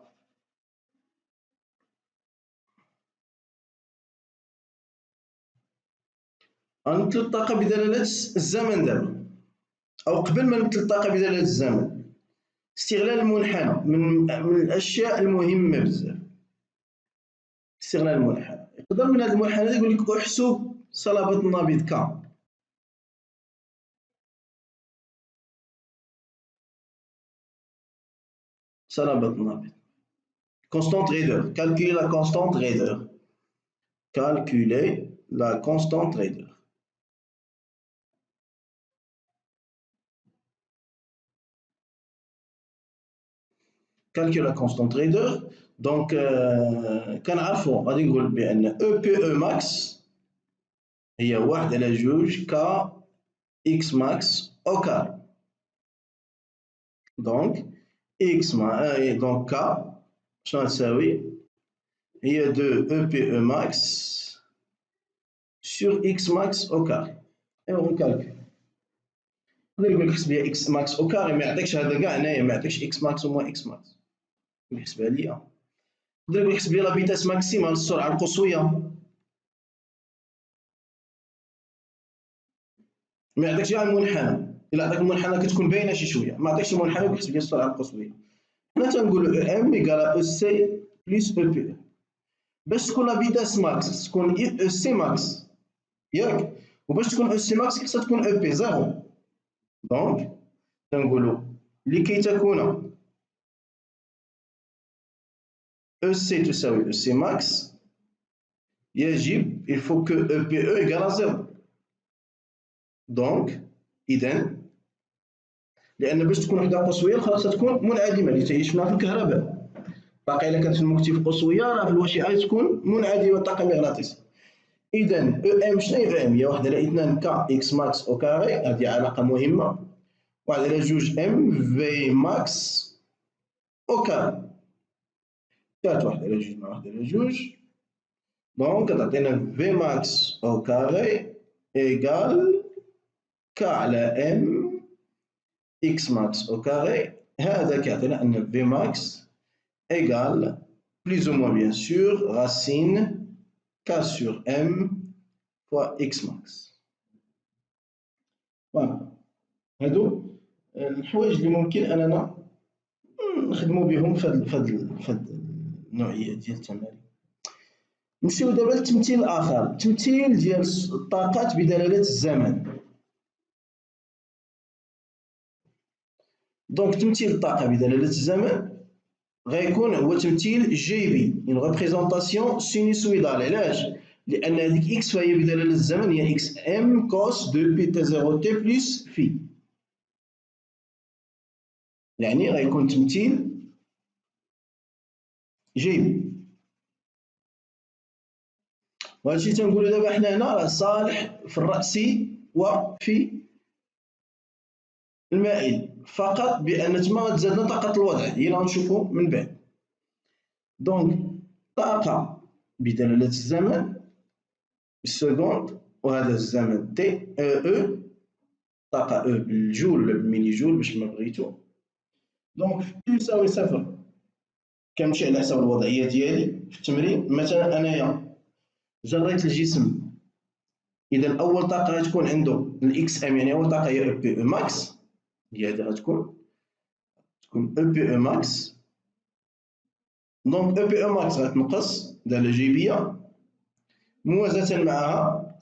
غنمثل الطاقة بدلالة الزمن دابا، أو قبل ما نمثل الطاقة بدلالة الزمن استغلال المنحنى من الأشياء المهمة بزاف. استغلال المنحنى يقدر من هذا المنحنى يقول لك احسب صلابة النابض ك صلابة النابض constante raideur. Calculer la constante raideur. Calculer la constante raideur. Calculer la constante raideur. Donc, كنعرفوا غادي نقول بأن او بي او ماكس هي 1 على 2 ك اكس ماكس او كار. دونك اكس دونك ك شنو تساوي؟ هي 2 او بي او ماكس sur x max au carré. ايوا غنكالكول يقدر يقول لك حسب لي اكس ماكس او كاري ما يعطيكش هذا كاع هنايا ما يعطيكش اكس ماكس وموا اكس ماكس يحسبها ليا. يقدر يقول لك حسب لي لا فيتاس ماكسيمال السرعه القصويه ما يعطيكش كاع المنحنى. الا عطاك المنحنى كتكون باينه شي شويه ما عطاكش المنحنى ويحسب لي السرعه القصويه. حنا تنقولوا او ام يقال او سي بلس او بي باش تكون لا فيتاس ماكس تكون او سي ماكس ياك وباش تكون او سي ماكس خصها تكون او بي زيرو. دونك تنقولوا لكي تكون او سي تساوي او سي ماكس يجب il faut que EPE égale à 0. دونك اذا لان باش تكون وحده قصويه خلاص تكون منعدمه اللي تعيشنا في الكهرباء. الطاقه الا كانت في المكتف قصويه راه في الوشعات تكون منعدمه الطاقه المغناطيسيه. اذا او ام شنو هي او ام؟ هي 1 على 2 ك اكس ماكس او كاري هذه علاقه مهمه 1 على 2 ام في ماكس او كاري. كات واحد على جوج مع واحد على جوج، دونك تعطينا في ماكس أو كاري إيكال كا على إم إكس ماكس أو كاري. هذا كيعطينا أن في ماكس إيكال بليز أو موان بيان سور راسين كا سور إم فوا إكس ماكس. فوالا هادو الحوايج اللي ممكن أننا نخدمو بهم فهاد النوعية ديال التمارين. نمشيو دابا للتمثيل الآخر، التمثيل ديال الطاقات بدلالة الزمن. دونك تمثيل الطاقة بدلالة الزمن غيكون هو تمثيل جيبي، اون ريبريزونطاسيون سينوسويدال. علاش؟ لأن هذيك إكس فهي بدلالة الزمن هي إكس إم كوس دو بي تي زيرو تي بلس في، يعني غيكون تمثيل جيبي. وهادشي تنقولو دابا حنا هنا راه صالح في الرأسي وفي المائل فقط، بأن تما تزادنا طاقة الوضع هي اللي غنشوفو من بعد. دونك طاقة بدلالة الزمن بالسكوند، وهذا الزمن تي او طاقة او بالجول ولا بالميلي جول باش ما بغيتو. دونك في يساوي صفر كنمشي على حساب الوضعية ديالي في التمرين. مثلا أنايا جريت الجسم، إذا أول طاقة غتكون عنده الإكس إم، يعني أول طاقة هي أو بي أو ماكس، هي هادي غتكون أو بي أو ماكس. دونك أو بي أو ماكس غتنقص دالة جيبية، موازاة معها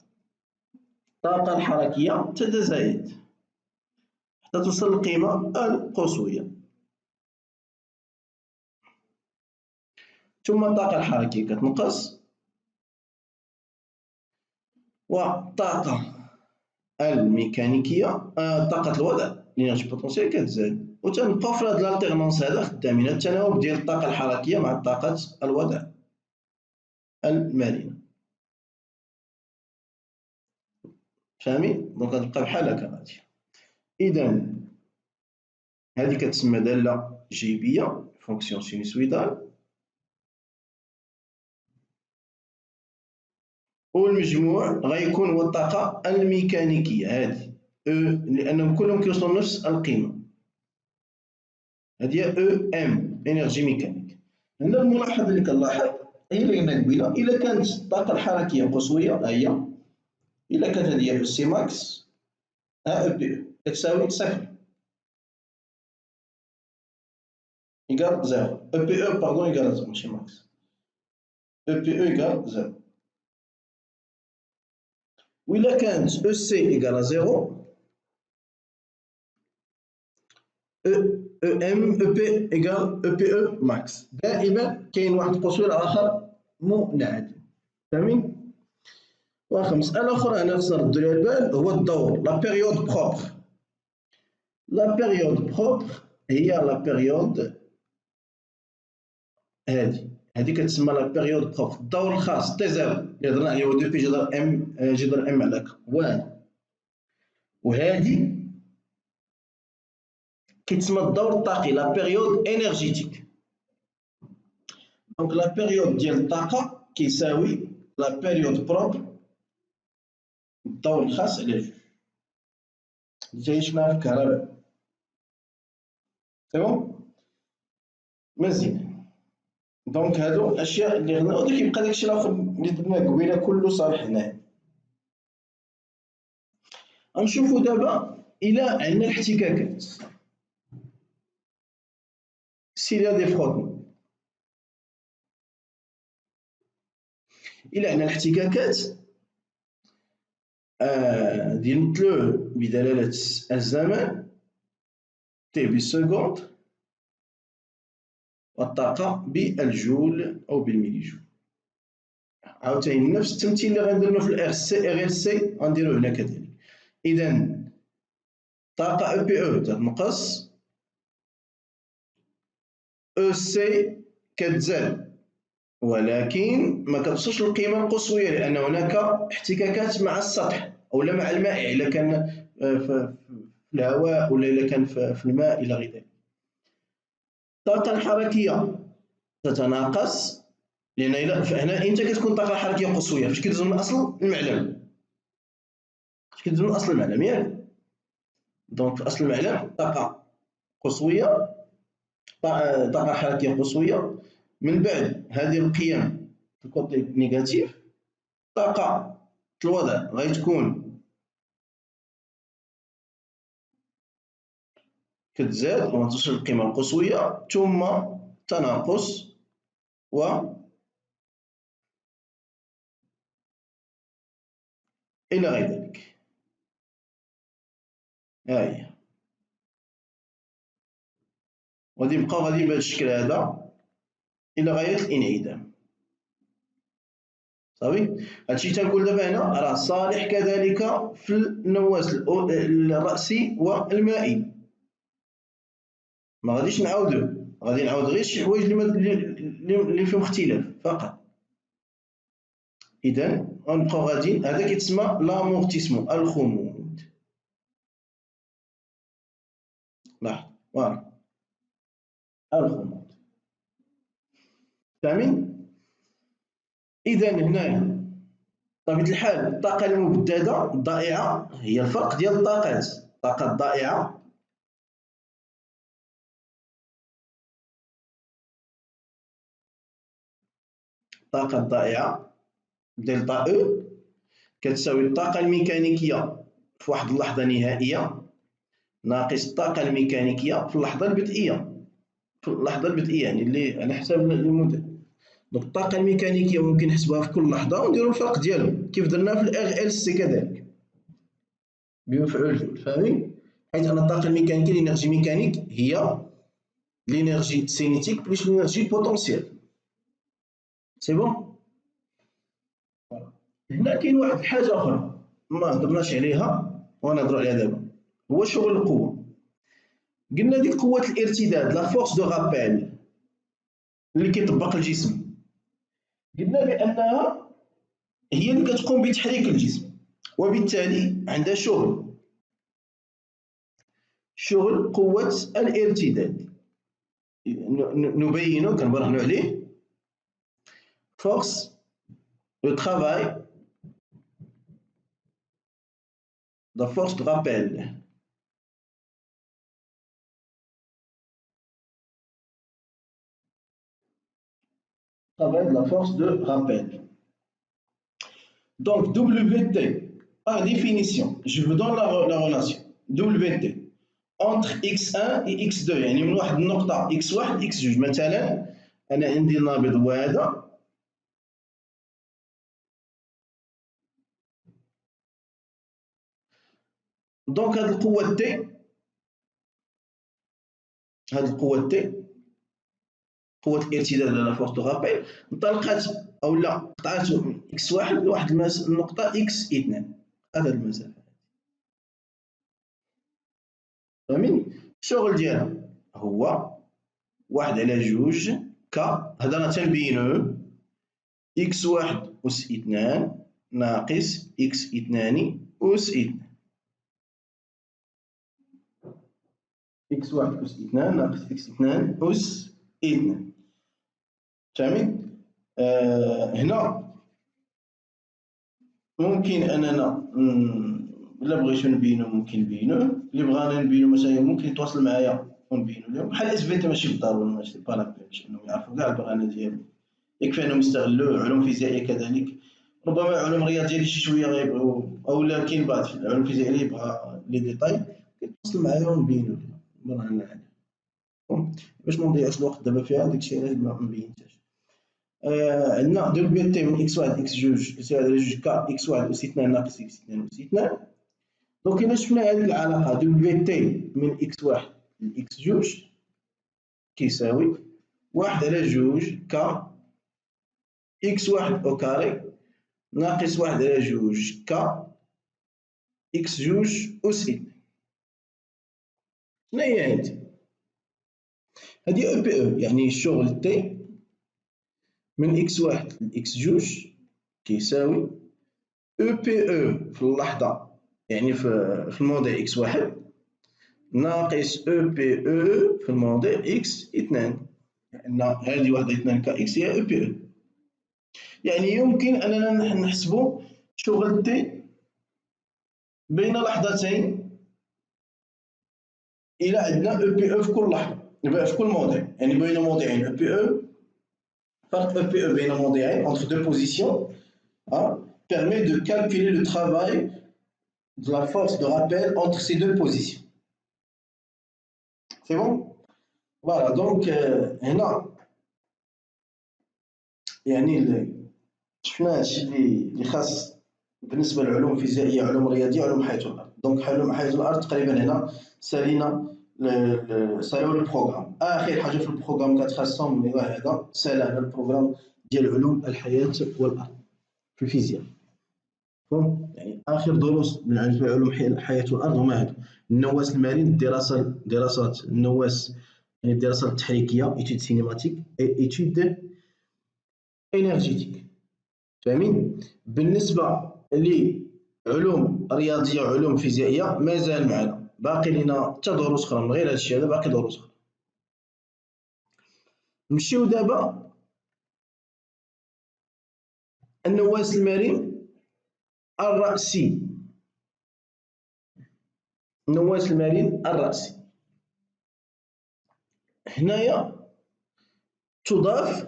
الطاقة الحركية تتزايد حتى توصل للقيمة القصوية، ثم الطاقة الحركية كتنقص، والطاقة الميكانيكية طاقة الوضع لينيرجي بوتونسيال كتزاد، وتنبقاو في هاد الالتيرنونس هذا خدامين التناوب ديال الطاقة الحركية مع طاقة الوضع المرنة. فاهمين؟ دونك غتبقى بحال هكا غادي. إذا هذه كتسمى دالة جيبية فونكسيون سينوسويدال، والمجموع غيكون هو الطاقة الميكانيكية هذه لأنهم كلهم كيوصلوا لنفس القيمة، هذه هي او ام انرجي ميكانيك. هنا الملاحظة اللي كنلاحظ هي اللي قلنا قبيله، إلا كانت الطاقة الحركية قصوية ها هي، إلا كانت هذه هي سي ماكس ها او بي او كتساوي صفر إيكال زيرو، او بي او باردون إيكال زيرو ماشي ماكس، او بي او إيكال زيرو. وإلا كانت او سي إيكال زيرو او ام او بي إيكال او بي او ماكس. دائما كاين واحد القصور آخر منعدم. فاهمين؟ واخا مسألة أخرى أنا خصنا نردو ليها البال هو الدور، لا بيريود بروبر. لا بيريود بروبر هي لا بيريود هادي كتسمى لا بيريود بروبر، الدور الخاص تي زيرو اللي هضرنا عليه هو دو بي جذر ام جذر ام على ك، وهادي كيتسمى الدور الطاقي لا بيريود انرجيتيك. دونك لا بيريود ديال الطاقة كيساوي لا بيريود بروبر الدور الخاص على جوج اللي تعيشنا في الكهرباء. سي بون مزيان. دونك هادو الاشياء اللي غنا، وداك كيبقى داكشي الاخر اللي درنا قبيله كله صالح هنايا. غنشوفو دابا الى عندنا الاحتكاكات، سيليا دي فروتمون. الى عندنا الاحتكاكات ديال نمثلوه بدلالة الزمن تي بالسكوند والطاقة بالجول أو بالميلي جول. عاوتاني نفس التمثيل اللي غنديرو في الار سي ار ال سي غنديروه هنا كذلك. إذا طاقة او بي او تتنقص، او سي كتزاد، ولكن ما كتوصلش للقيمة القصوية لأن هناك احتكاكات مع السطح أو مع المائع إلا كان في الهواء ولا إلا كان في الماء إلى غير ذلك. الطاقة الحركية تتناقص، لأن هنا إمتى كتكون الطاقة الحركية قصوية؟ فاش كتدوز من أصل المعلم، فاش كتدوز من أصل المعلم ياك؟ دونك في أصل المعلم طاقة قصوية، طاقة حركية قصوية، من بعد هذه القيم في الكوتي نيجاتيف طاقة في الوضع غتكون كتزاد وما توصلش للقيمة القصوية ثم تناقص و إلى غير ذلك. ها هي غادي نبقاو غادي بهذا الشكل هذا إلى غاية الانعدام. صافي، هادشي تنقول دابا هنا راه صالح كذلك في النواة الرأسي والمائي، ما غاديش نعاودو، غادي نعاود غير شي حوايج اللي فيهم اختلاف فقط. إذا غنبقاو غاديين، هذا كيتسمى لامورتيسمون، الخمود. لاحظ فوالا الخمود. فاهمين؟ إذا هنايا بطبيعة الحال الطاقة المبددة الضائعة هي الفرق ديال الطاقات، الطاقة الضائعة الطاقة الضائعة دلتا أو كتساوي الطاقة الميكانيكية في واحد اللحظة نهائية ناقص الطاقة الميكانيكية في اللحظة البدئية، في اللحظة البدئية يعني اللي على حساب المدة. دونك الطاقة الميكانيكية ممكن نحسبوها في كل لحظة ونديرو الفرق ديالهم كيف درنا في الار ال سي كذلك بمفعول جول. فاهمين؟ حيت أن الطاقة الميكانيكية الإنرجي ميكانيك هي لينيرجي سينيتيك بلس لينيرجي بوتونسيال. سي بون؟ هنا كاين واحد الحاجة أخرى ما هضرناش عليها ونهضرو عليها دابا، هو شغل القوة. قلنا ديك قوة الارتداد لا فورس دو رابيل اللي كيطبق الجسم، قلنا بأنها هي اللي كتقوم بتحريك الجسم وبالتالي عندها شغل قوة الارتداد. نبينه كنبرهنو عليه force de travail de force de rappel. Travail de la force de rappel. Donc WT, par définition, je vous donne la relation WT entre x1 et x2 يعني من واحد النقطة x1 x2. مثلا أنا عندي النابض هو هذا، دونك هاد القوة تي، هاد القوة تي قوة الارتداد على فورس دو رابيل انطلقت أو لا قطعت من x1 لواحد النقطة x2 هذا المسافة. فاهمين؟ الشغل ديالها هو 1/2 ك، هذا راه تنبينوه x1 أس 2 ناقص x2 أس 2. x1 أس 2 ناقص x2 أس 2. فاهمين؟ هنا ممكن أننا إلا بغيتو نبينو ممكن نبينوه، اللي بغانا نبينو مثلا ممكن يتواصل معايا ونبينو لهم بحال اس في تي ماشي بالضرورة ماشي بالابيل باش انهم يعرفوا كاع البغانة ديالو، يكفي انهم يستغلوه. علوم فيزيائية كذلك، ربما علوم رياضية شي شوية غيبغيو اولا كاين بعض في العلوم الفيزيائية اللي يبغى لي ديتاي كيتواصل معايا ونبينو له البرهانة عليه باش منضيعوش الوقت دابا فيها. داكشي علاش ما مبينتهاش. عندنا دبليو تي من اكس 1 اكس 2 يساوي على 2 ك اكس 1 اس 2 ناقص اكس 2 اس 2. دونك إلا شفنا هذه العلاقة دبليو تي من اكس 1 ل اكس 2 كيساوي 1/2 ك اكس 1 أو كاري ناقص 1/2 ك اكس 2 أس 2. شنو هي هادي؟ هادي او بي او يعني الشغل تي من اكس 1 ل اكس 2 كيساوي او بي او في اللحظة يعني في الموضع اكس 1 ناقص او بي او في الموضع اكس 2. لأن هذه وحدة 2 كإكس هي أو بي أو. يعني يمكن أننا نحسب شغل تي بين لحظتين إلى عندنا أو بي أو في كل لحظة، في كل موضع، يعني بين موضعين أو بي أو. فرق أو بي أو بين موضعين entre deux positions permet de calculer le travail de la force de rappel entre ces deux positions. C'est bon? Voilà, donc هنا يعني شفنا هادشي اللي خاص بالنسبة للعلوم الفيزيائية، علوم الرياضية، علوم حياة الأرض. دونك علوم حياة الأرض تقريبا هنا سالينا سالوا البروغرام. آخر حاجة في البروغرام كانت خاصة من هذا سالنا البروغرام ديال علوم الحياة والأرض في الفيزياء. فهم؟ يعني آخر دروس من علوم الحياة والأرض هما هادو: النواة المارين، دراسات النواة، يعني الدراسات التحريكية étude cinématique et étude énergétique. فاهمين؟ بالنسبة لعلوم رياضية وعلوم فيزيائية مازال معنا باقي لينا حتى دروس أخرى من غير هادشي هذا، باقي دروس أخرى. نمشيو دابا النواة المارين الرأسي. النواة المارين الرأسي هنايا تضاف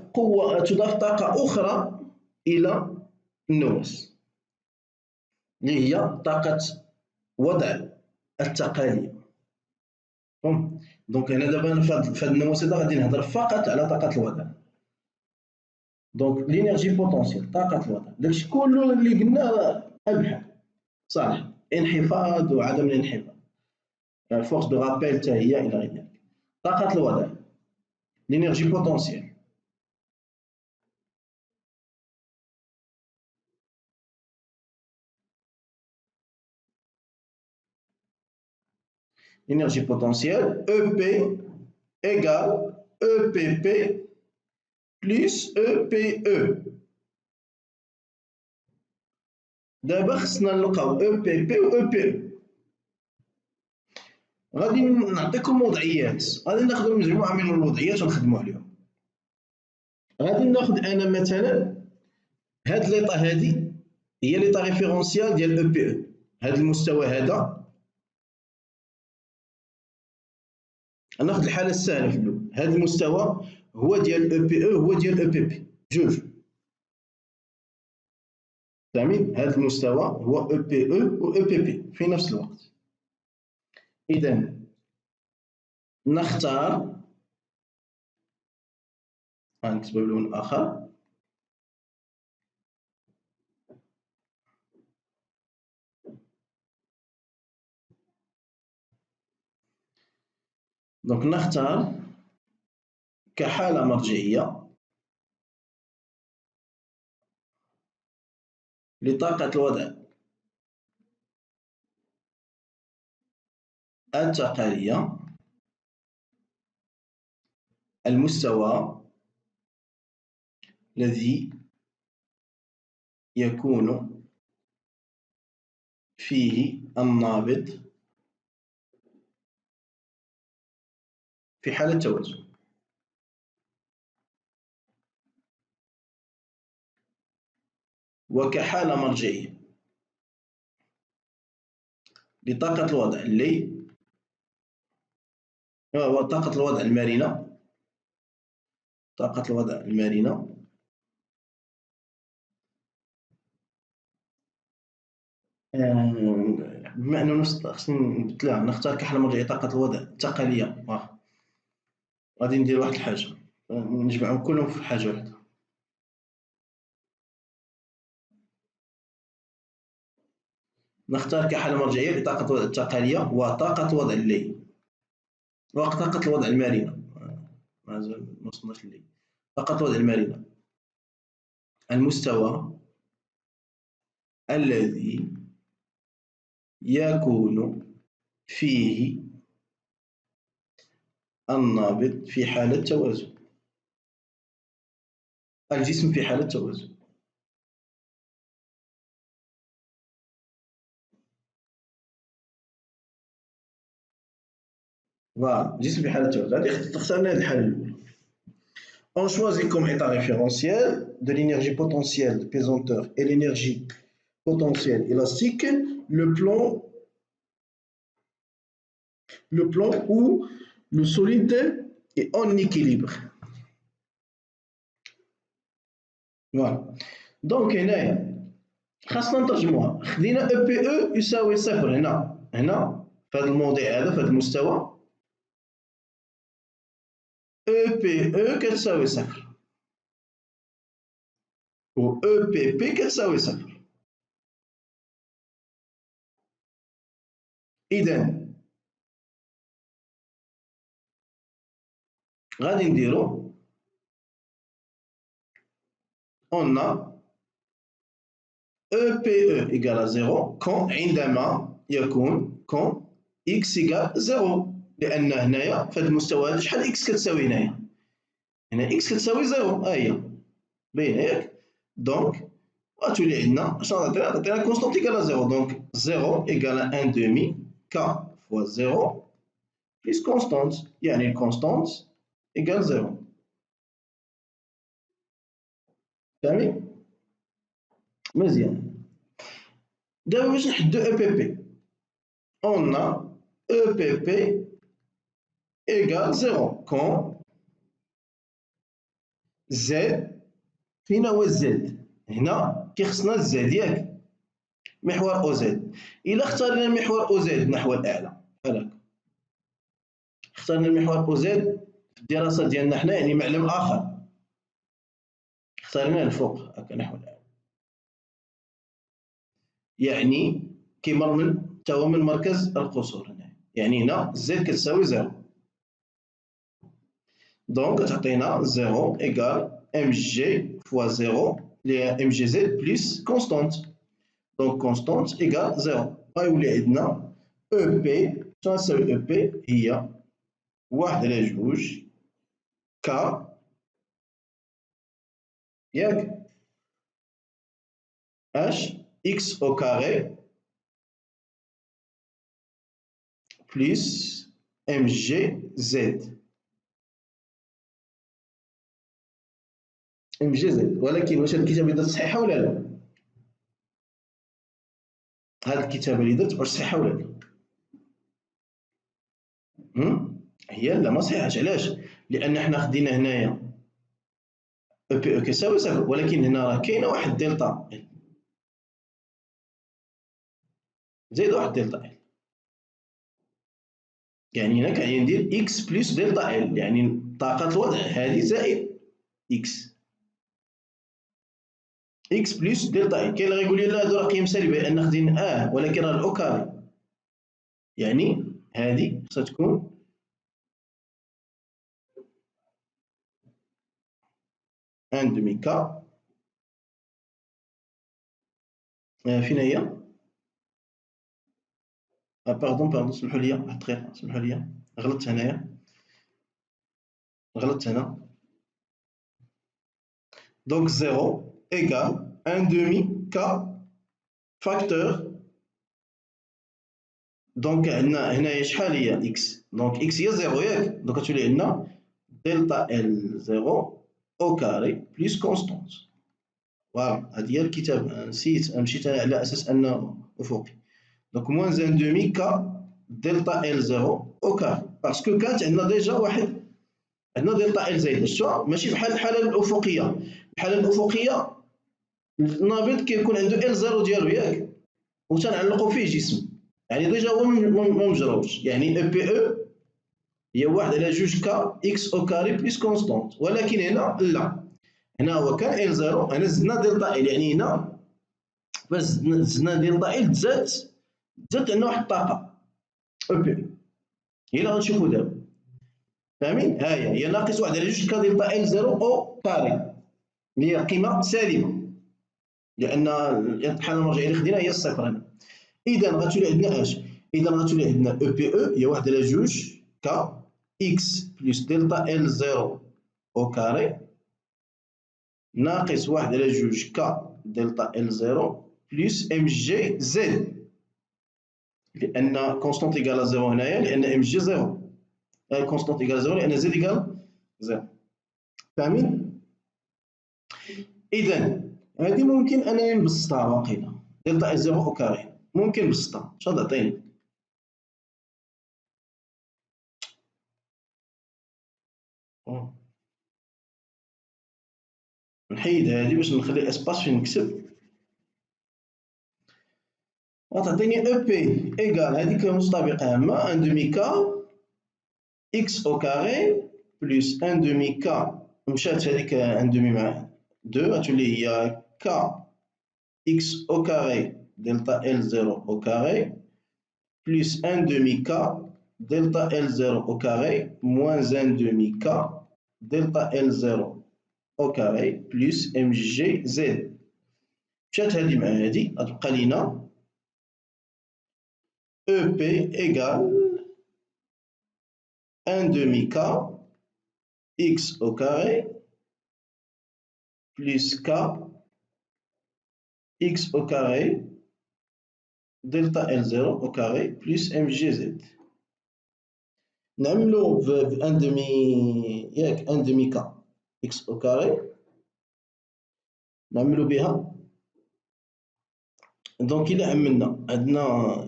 طاقة أخرى إلى النواة اللي هي طاقة وضع التقالية. فهم؟ دونك هنا دابا في هاد النواة هذا غادي نهضر فقط على طاقة الوضع. دونك لينيرجي بوتونسيال، طاقة الوضع، داكشي كله اللي قلناه بحال صح، انحفاض وعدم الانحفاض، الفورس دو رابيل حتى هي إلى غير ذلك. طاقة الوضع لينيرجي بوتونسيال. L'énergie potentielle, EP égale EPP plus EPE. دابا خصنا نلقاو EPP و EPE. غادي نعطيكم وضعيات، غادي ناخذ مجموعة من الوضعيات ونخدمو عليهم. غادي ناخذ أنا مثلا هاد ليطا هادي هي ليطا ريفيرونسيال ديال EPE. هاد المستوى هذا ناخذ الحالة السهلة في الأول. هاد المستوى هو ديال EPE هو ديال EPP جوج. فاهمين؟ هذا المستوى هو EPE و EPP في نفس الوقت. إذا نختار، غنكتبها بلون آخر، دونك نختار كحالة مرجعية لطاقة الوضع التقالية المستوى الذي يكون فيه النابض في حالة توازن. وكحالة مرجعية لطاقة الوضع طاقة الوضع المرنة، طاقة الوضع المرنة بما أنه خصني نبدلها، نختار كحالة مرجعية طاقة الوضع التقالية. غادي ندير واحد الحاجة، نجمعهم كلهم في حاجة واحدة. نختار كحالة مرجعية لطاقة الوضع التقالية وطاقة وضع الليل وطاقة الوضع المرنة. مازال موصلناش لليل. طاقة الوضع المرنة المستوى الذي يكون فيه النابض في حالة توازن، الجسم في حالة توازن. الجسم في حالة توازن. هذه اخترنا هذه الحالة الأولى. On choisit comme état référentiel de l'énergie potentielle pesanteur et l'énergie potentielle élastique le plan où le solide est en équilibre. Voilà. Donc هنايا خاصنا نترجموها. خدينا او بي او يساوي صفر هنا في هذا الموضع هذا في هذا المستوى او بي او كتساوي صفر و او بي بي كتساوي صفر. إذا غادي نديرو on a EPE égale à 0 عندما يكون x égale 0 لأن هنايا في هذا المستوى هذا شحال x كتساوي هنايا x كتساوي 0 ها هي باينة ياك. دونك غتولي عندنا شنو غتعطينا كونستانت égale à 0 دونك 0 égale à 1 demi k fois 0 plus constante يعني الكونستانت égale 0. فاهمين؟ مزيان. دابا باش نحدو او بي بي on a EPP égale 0 quand Z فين هو الزد؟ هنا كيخصنا الزد ياك محور او زد. إلا اختارنا محور او زد نحو الأعلى بحال هكا اخترنا المحور او زد في الدراسة ديالنا حنا يعني معلم آخر اختارناه الفوق هكا نحو الأعلى يعني كيمر من تا هو من مركز القصور هنا يعني هنا زد كتساوي 0 دونك تعطينا 0 إيكال ام جي فوا 0 اللي هي ام جي زد بلس كونستانت دونك كونستانت إيكال 0 غيولي عندنا او بي شنو تساوي او بي هي 1 على 2 ك ياك اش اكس او كاري بلس ام جي زد ام جي زد. ولكن واش هاد الكتابه درت صحيحه ولا لا؟ هاد الكتابه اللي درت واش صحيحه ولا لا؟ هي لا ما صحيحاش. علاش؟ لان حنا خدينا هنايا او بي او كيساوي صفر ولكن هنا راه كاينه واحد دلتا ال زائد واحد دلتا ال يعني هنا كاين ندير اكس بلس دلتا ال يعني طاقه الوضع هذه زائد اكس اكس بلس دلتا ال. كاين اللي غيقول لي لا هادو راه قيم سالبه لان خدين ولكن راه الاو كاري يعني هذه خصها تكون ان دومي كا فين هي؟ باردون سمحوا لي واحد الدقيقه سمحوا لي غلطت هنايا غلطت هنا. دونك 0 égale 1 demi k facteur دونك عندنا هنايا شحال هي اكس دونك اكس هي 0 ياك دونك غتولي عندنا دلتا ال 0 او كاري بلس كونستانت. فوالا هادي هي الكتابه نسيت مشيت على اساس انه افقي دونك موان 1 دومي كا دلتا ال 0 او كاري باسكو كانت عندنا ديجا واحد عندنا دلتا ال زايده شتو ماشي بحال الحاله الافقيه. الحاله الافقيه النابض كيكون عنده ال 0 ديالو ياك وتنعلقوا فيه جسم يعني ديجا هو ما مجراوش يعني او بي او هي 1 على 2 كا اكس او كاري بلس كونستانت. ولكن هنا لا هنا هو كان ال 0 هنا زدنا دلتا ال يعني هنا فاش زدنا دلتا ال تزادت عندنا واحد الطاقه او بي هي اللي غنشوفوا دابا فاهمين. ها هي ناقص 1 على 2 كا دلتا ال 0 او كاري اللي هي قيمه سالبه لان الحاله المرجعيه اللي خدينا هي الصفر هنا. اذا غتولي عندنا اش؟ اذا غتولي عندنا او بي او هي 1 على 2 كا اكس بلس دلتا ال 0 او كاري ناقص 1 على 2 كا دلتا ال 0 بلس ام جي زد لان كونستانت ايكال 0 هنايا لان ام جي 0 كونستانت ايكال 0 لان زد ايكال 0 فاهمين؟ إذا هذه ممكن أنني نبسطها واقيلا، دلتا ال زيرو أو كاري ممكن نبسطها. اش غتعطيني؟ نحيد هذه باش نخلي اسباس فين نكتب. غتعطيني او بي ايكال هذيك مسطبقة هامة ان دومي كا اكس او كاري بلس ان دومي كا، مشات هذيك ان دومي مع دو غتولي هي كا اكس او كاري دلتا ال زيرو او كاري بلس ان دومي كا دلتا ال زيرو او كاري موان ان دومي كا دلتا ال زيرو او كاري بلس ام جي زد. مشات هذه مع هذه غتبقى لينا EP égale 1 demi-k x au carré plus k x au carré delta L0 au carré plus mgz. نعملو ب 1 demi ياك 1 demi k x au carré نعملو بها. دونك إلا عملنا عندنا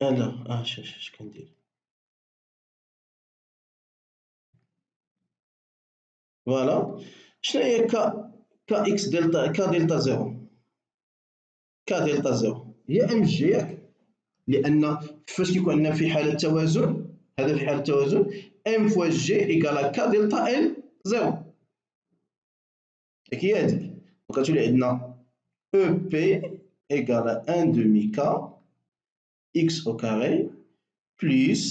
لا اش كندير فوالا. شناهي ك اكس دلتا ك دلتا زيرو؟ ك دلتا زيرو هي ام جي ياك، لان فاش كيكون عندنا في حاله توازن، هذا في حاله توازن ام فوا جي ايكال ك دلتا ال زيرو، هي هذيك. دونك غتولي عندنا او بي ايكال 1 دومي كا اكس او كاري بلس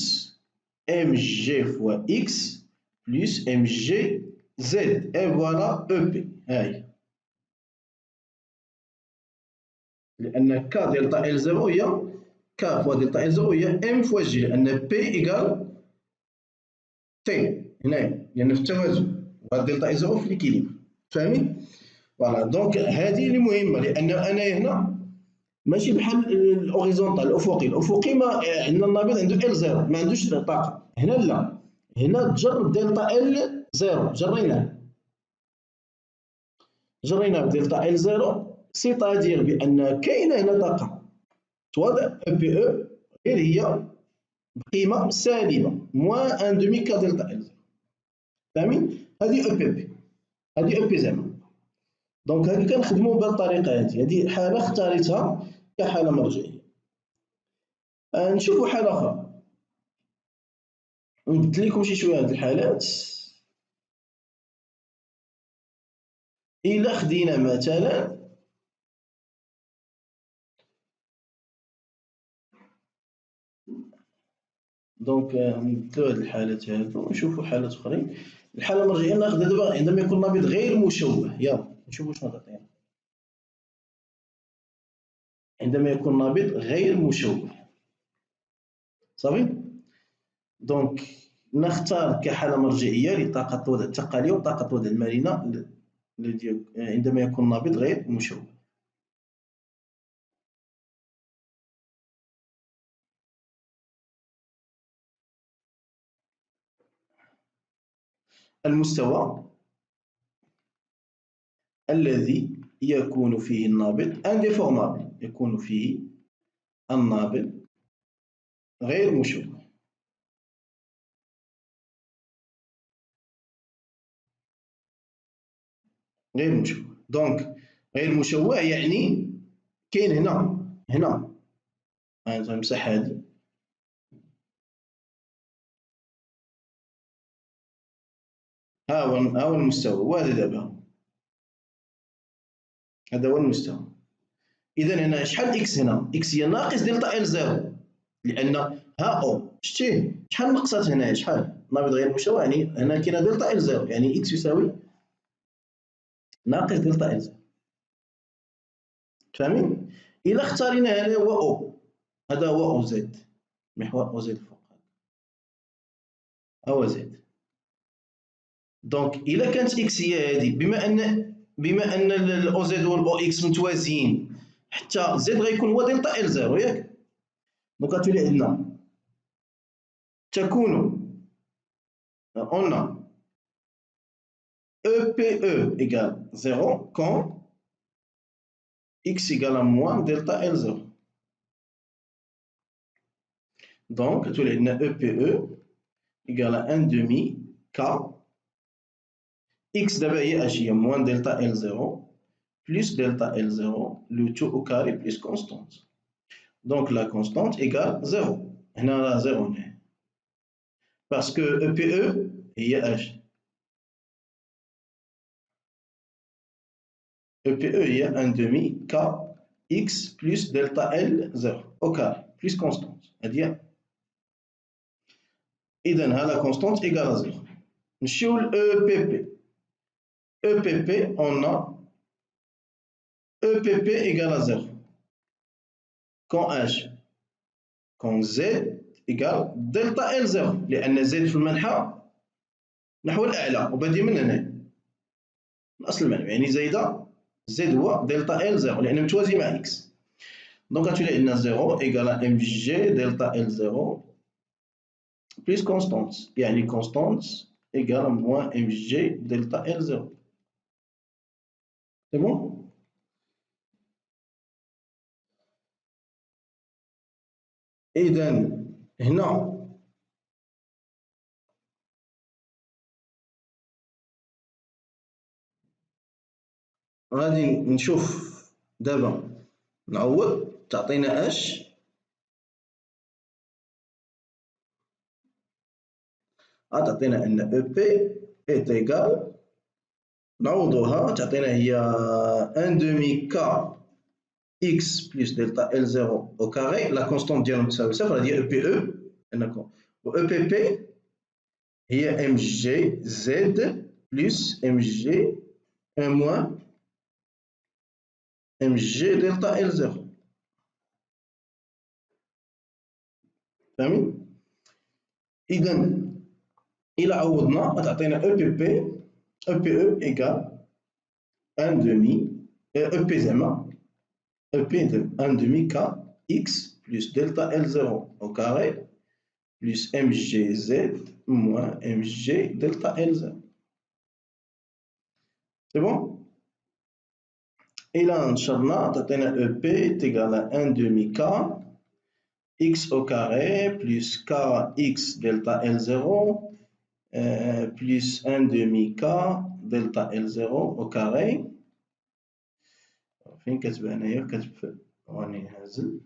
ام جي فوا اكس بلس ام جي زد. اي فوالا او بي هاي، لان ك دلتا ال زيرو هي ك فوا دلتا ال زيرو هي ام فوا جي، لان بي ايكال تي هنايا لان في التوازن والدلتا ال زيرو في ليكيليبر. فاهمين؟ فوالا. دونك هذه اللي مهمه، لان انا هنا ماشي بحال الاوريزونتال الافقي ما عندنا النابض عنده ال زيرو ما عندوش طاقه. هنا لا، هنا تجر دلتا ال زيرو، جرينا بدلتا ال زيرو، سيتادير بان كاينه هنا طاقه توضع او بي او غير هي بقيمه سالبه موان ان دومي كا دلتا ال. فاهمين؟ هذه او بي بي، هذه او بي زعما. دونك هذه كنخدموا بهذه الطريقه. هذه حاله اختاريتها كحاله مرجعيه. نشوفوا حاله اخرى، نبدل لكم شي شويه هذه الحالات. الا خدينا مثلا دونك نبدلو هاد الحالات هادو ونشوفو حالات اخرين. الحاله المرجعيه ناخذها دابا عندما يكون النبيض غير مشوه. يلا نشوفو شنو غتعطينا عندما يكون النبيض غير مشوه. صافي. دونك نختار كحاله مرجعيه لطاقه وضع التقاليه وطاقه وضع المرنه عندما يكون النبيض غير مشوه. المستوى الذي يكون فيه النابض انديفورمابل، يكون فيه النابض غير مشوه. غير مشوه. دونك غير مشوه يعني كاين هنا غنمسح هادي، ها هو المستوى، وهذا دابا هذا هو المستوى. اذا هنا شحال اكس؟ هنا اكس هي ناقص دلتا ال زيرو، لان ها او شتيه شحال نقصات هنايا، شحال نابض غير مشوه يعني هنا كاينه دلتا ال زيرو، يعني اكس يساوي ناقص دلتا ال زيرو. فاهمين؟ الا اختارينا هذا هو او، هذا هو او زد، محور او زد فوق هو زد. دونك الا كانت اكس هي هذه، بما ان الاو زد والاو اكس متوازيين حتى زد غيكون هو دلتا ال زيرو ياك. دونك غتولي عندنا تكون قلنا EPE égale 0 quand x égale à moins delta L0. Donc, tu as EPE égale à 1 demi K x d'abord est moins delta L0 plus delta L0, le tout au carré plus constante. Donc la constante égale 0. On a 0 parce que EPE est H. EPE est 1 demi K x plus delta L0 au carré plus constante. C'est-à-dire, la constante égale à 0. Sur EPP. EPP, on a EPP égale à 0. Quand H, quand Z égale delta L0 لأن Z في المنحى نحو الأعلى وبادئ من هنا من أصل المنحى يعني زايدة Z هو delta L0 لأنه متوازي مع X. Donc غتولي عندنا 0 égale à mg delta L0 plus constante يعني constante égale à moins mg delta L0. C'est bon? إذا هنا غادي نشوف دابا نعوض تعطينا اش تعطينا ان او بي est égal نعوضوها تعطينا هي 1 demi k x plus delta L0 au carré la constante ديالهم تساوي صفر هذه او بي او انكم و او بي بي هي ام جي زد بلس ام جي موان ام جي دلتا L0 فاهمين؟ اذا الى عوضنا تعطينا او بي بي او بي او ايكال 1 demi EP زعما EP de 1 demi K X plus delta L0 au carré plus MGZ moins MG delta L0. C'est bon? Et là, Inch'Allah, تعطينا EP est égal à 1 demi K X au carré plus KX delta L0 plus 1 demi K delta L0 au carré. فين كتبان هنايا كتب راني هازل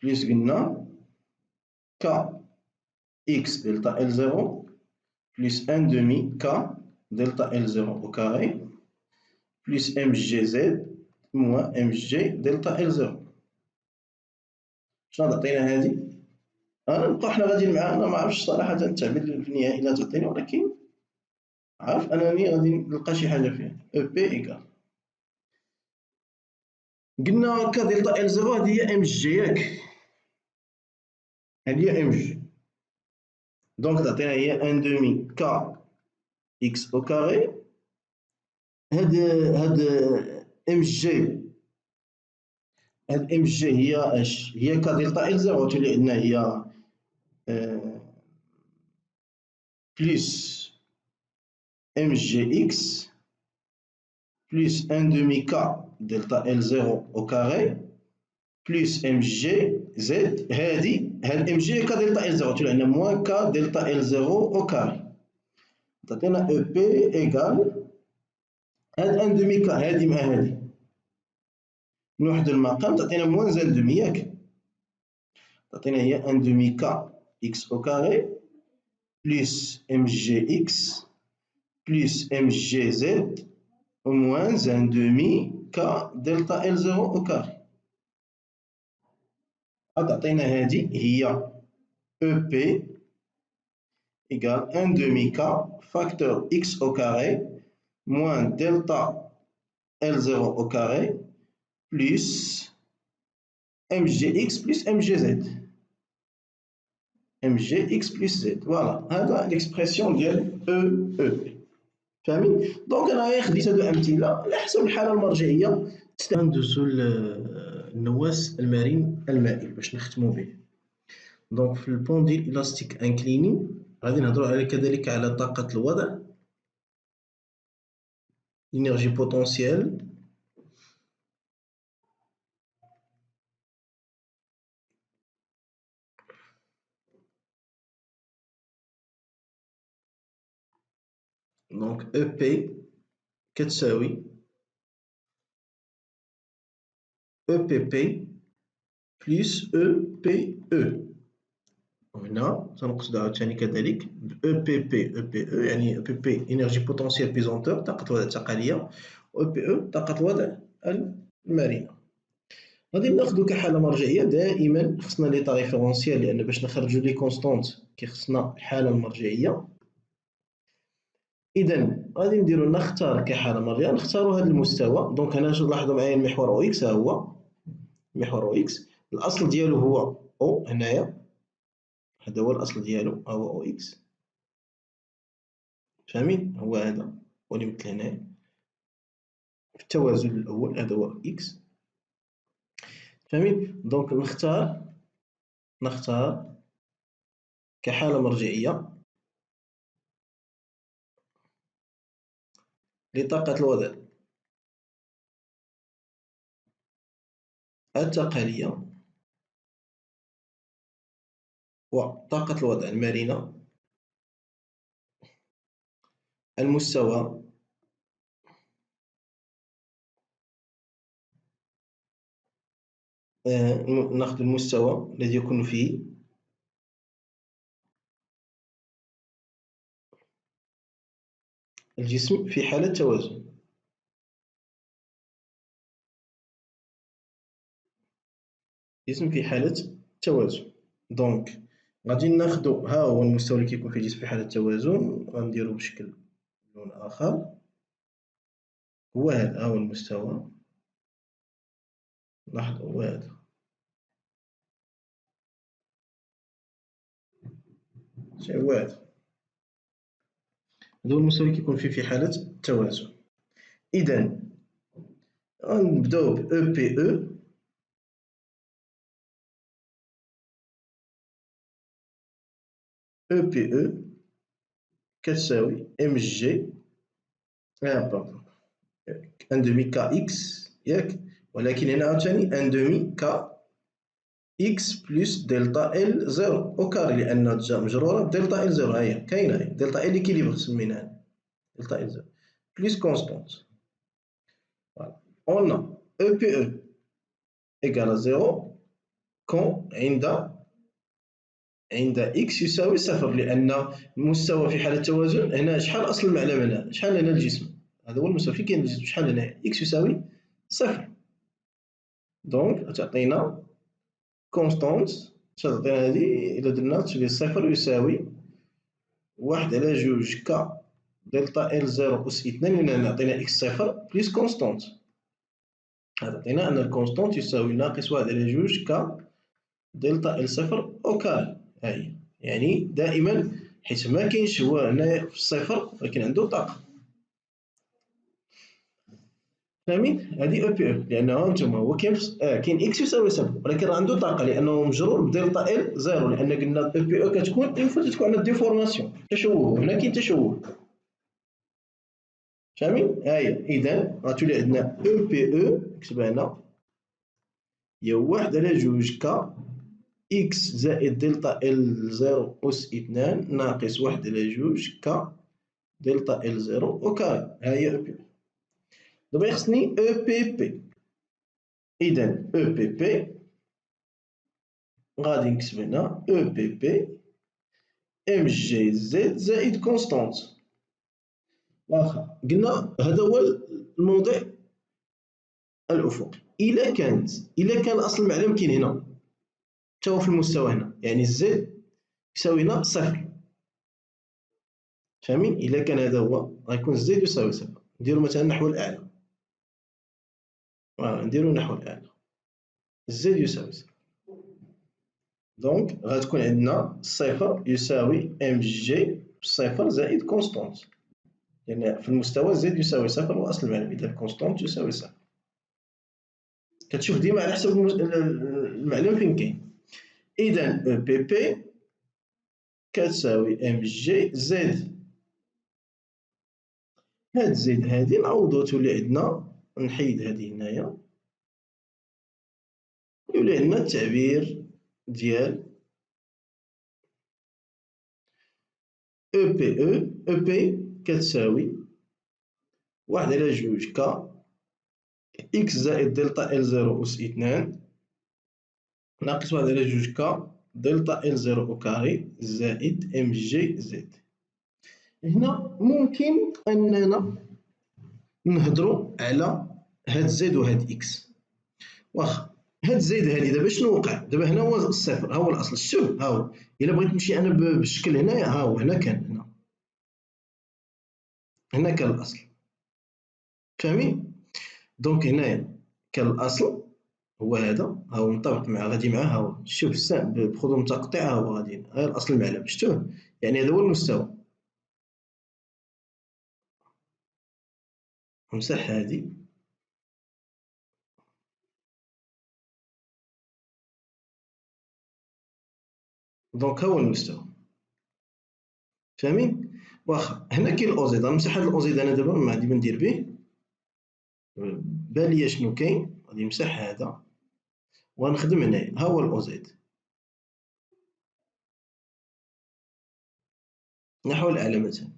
بليس قلنا ك اكس دلتا L0 plus 1 demi K delta L0 au carré plus MGZ moins MG delta L0. شنو تعطينا هذه؟ أنا نبقاو حنا غاديين معاها أنا ما عرفتش صراحة التعبير في النهائي لا تعطيني ولكن عارف أنني غادي نلقى شي حاجة فيها أو بي إيكال قلنا ك دلتا L0 هذه هي ام جي ياك هذه هي ام جي دونك تعطينا هي 1 demi K X au carré هاد ام جي هاد ام جي هي اش هي ك دلتا L0 تولي عندنا هي بلس ام جي اكس plus 1 demi K delta L0 au carré plus mg z هذه هاد mg K delta L0 تولي عندنا moins K delta L0 au carré تعطينا EP égal هاد 1 demi K هذه مع هذه نوحد المقام تعطينا moins 1 demi ياك تعطينا هي 1 demi K x au carré plus mgx plus mgz moins 1 demi K delta L0 au carré تعطينا هذه هي EP égale 1 demi K facteur x au carré moins delta L0 au carré plus mgx plus mgz mgx plus z voilà هذا l'expression ديال EP فاهمين دونك انا غير خديت هادو امثله على حسب الحاله المرجعيه ندوزو النواس المرن المائل باش نختمو به دونك في البونديل الاستيك انكليني غادي نهضروا على كذلك على طاقة الوضع l'énergie potentielle donc EP كتساوي EPP plus EPE وهنا تنقصد عاوتاني كذلك EPP EPE يعني EPP énergie potentielle pesanteur طاقة الوضع الثقلية و EPE طاقة الوضع المرنة. غادي ناخدو كحالة مرجعية دائما خصنا ليطا ريفيرونسيال لأن باش نخرجو لي كونستونت كيخصنا الحالة المرجعية. إذا غادي نديرو نختار كحالة مرجعية نختارو هذا المستوى دونك هنا لاحظوا معايا المحور أو إكس ها هو المحور أو إكس الأصل ديالو هو أو هنايا هذا هو الأصل ديالو ها هو أو إكس فاهمين هو هذا هو اللي مثل هنايا في التوازن الأول هذا هو إكس فاهمين دونك نختار كحالة مرجعية لطاقة الوضع الثقلية وطاقة الوضع المرنة المستوى ناخذ المستوى الذي يكون فيه الجسم في حالة توازن الجسم في حالة توازن دونك غادي ناخدو ها هو المستوى اللي كيكون فيه الجسم في حالة توازن غنديرو بشكل لون آخر هو هذا هو المستوى لاحظوا هو هذا هو هذا هذا هو المستوى اللي كيكون فيه في حالة التوازن. إذا غنبداو ب EPE EPE كتساوي MG باردون ان دومي كا إكس ياك ولكن هنا عاوتاني ان دومي كا إكس بلس دلتا إل زيرو أو كاري لأن جا مجرورة بدلتا إل زيرو هاهي كاينة هي دلتا إل إكيليبر سميناها دلتا إل زيرو بلس كونستونت فوالا أون أو بي أو إيكال زيرو كون عند إكس يساوي صفر لأن المستوى في حالة التوازن هنا شحال أصل المعلم هنا شحال هنا الجسم هذا هو المستوى فين كاين الجسم شحال هنا إكس يساوي صفر دونك تعطينا كونستونت تعطينا هذه إلا درنا تولي صفر يساوي واحد على جوج كا دلتا إل زيرو أس اثنان هنا نعطينا إكس صفر بلس كونستونت تعطينا أن الكونستونت يساوي ناقص واحد على جوج كا دلتا إل صفر أو كاري هاهي يعني دائما حيت ما كاينش هو هنايا في الصفر ولكن عنده طاقة فاهمين هذه او بي او لانه انتم هو كاين كاين اكس يساوي صفر ولكن راه عنده طاقه لانه مجرور بدلتا ال زيرو لان قلنا او بي او كتكون اون تكون عندنا ديفورماسيون تشوه هنا كاين تشوه فاهمين ها هي اذا غتولي عندنا او بي او نكتبها هنا هي واحد على جوج كا اكس زائد دلتا ال زيرو اس اثنان ناقص واحد على جوج كا دلتا ال زيرو او كاري ها هي او بي او دابا خصني او بي بي اذا او بي بي غادي نكتب هنا او بي بي ام جي زد زائد كونستانت واخا قلنا هذا هو الموضع الافقي الا كان اصل المعلم كاين هنا حتى هو في المستوى هنا يعني زد يساوي هنا صفر فاهمين الا كان هذا هو غيكون زد يساوي صفر نديرو مثلا نحو الاعلى نديرو نحو الاعلى زد يساوي صفر دونك غتكون عندنا صفر يساوي ام جي صفر زائد كونستانت لأن في المستوى زد يساوي صفر وأصل المعلم إذا كونستانت يساوي صفر كتشوف ديما على حسب المعلم فين كاين إذا بي بي كتساوي ام جي زد. هاد زد هادي نعوضو تولي عندنا، نحيد هادي هنايا، يولي عندنا التعبير ديال او بي او بي كتساوي 1/2 ك إكس زائد دلتا إل زيرو أس 2 ناقص 1/2 ك دلتا إل زيرو أو كاري زائد إم جي زد. هنا ممكن أننا نهضرو على هاد زد وهاد إكس. واخا هاد زد هادي دابا شنو وقع؟ دابا هنا هو الصفر، ها هو الأصل. شوف ها هو، إلا بغيت نمشي أنا بالشكل هنايا، ها هو هنا كان، هنا كان الأصل. فاهمين؟ دونك هنايا كان الأصل هو هذا، ها هو منطبق مع غادي معاه، ها هو شوف بخطوط متقطعة، ها هو غادي غير الأصل المعلم، شفتوه؟ يعني هذا هو المستوى. نمسح هادي، دونك ها هو المستوى. فاهمين؟ واخا هنا كاين الأوزيد، غنمسح هاد الأوزيد أنا دابا ما عندي ما ندير به، بان ليا شنو كاين، غادي نمسح هذا وغنخدم هنايا، ها هو الأوزيد نحو العلامة.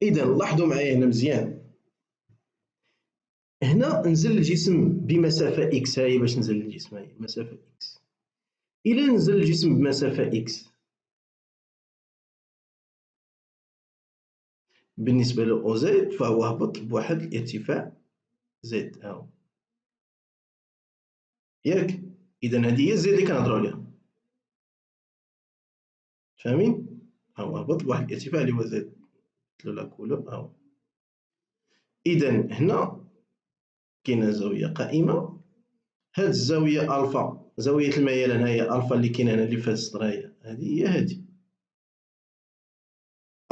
إذا لاحظوا معايا هنا مزيان، هنا نزل الجسم بمسافة إكس، هاهي باش نزل الجسم، هاهي مسافة إكس. إلا نزل الجسم بمسافة إكس بالنسبة لأو زد، فهو هبط بواحد الارتفاع زد، ها هو ياك. إذا هذه هي زد اللي كنهضرو عليها. فاهمين؟ ها هو هبط بواحد الارتفاع اللي هو زد، لا كولو، ها هو. إذا هنا كاينة زاوية قائمة، هاد الزاوية ألفا، زاوية الميل هنايا ألفا اللي كاينة هنا اللي في هاد السطر، هادي هي هادي.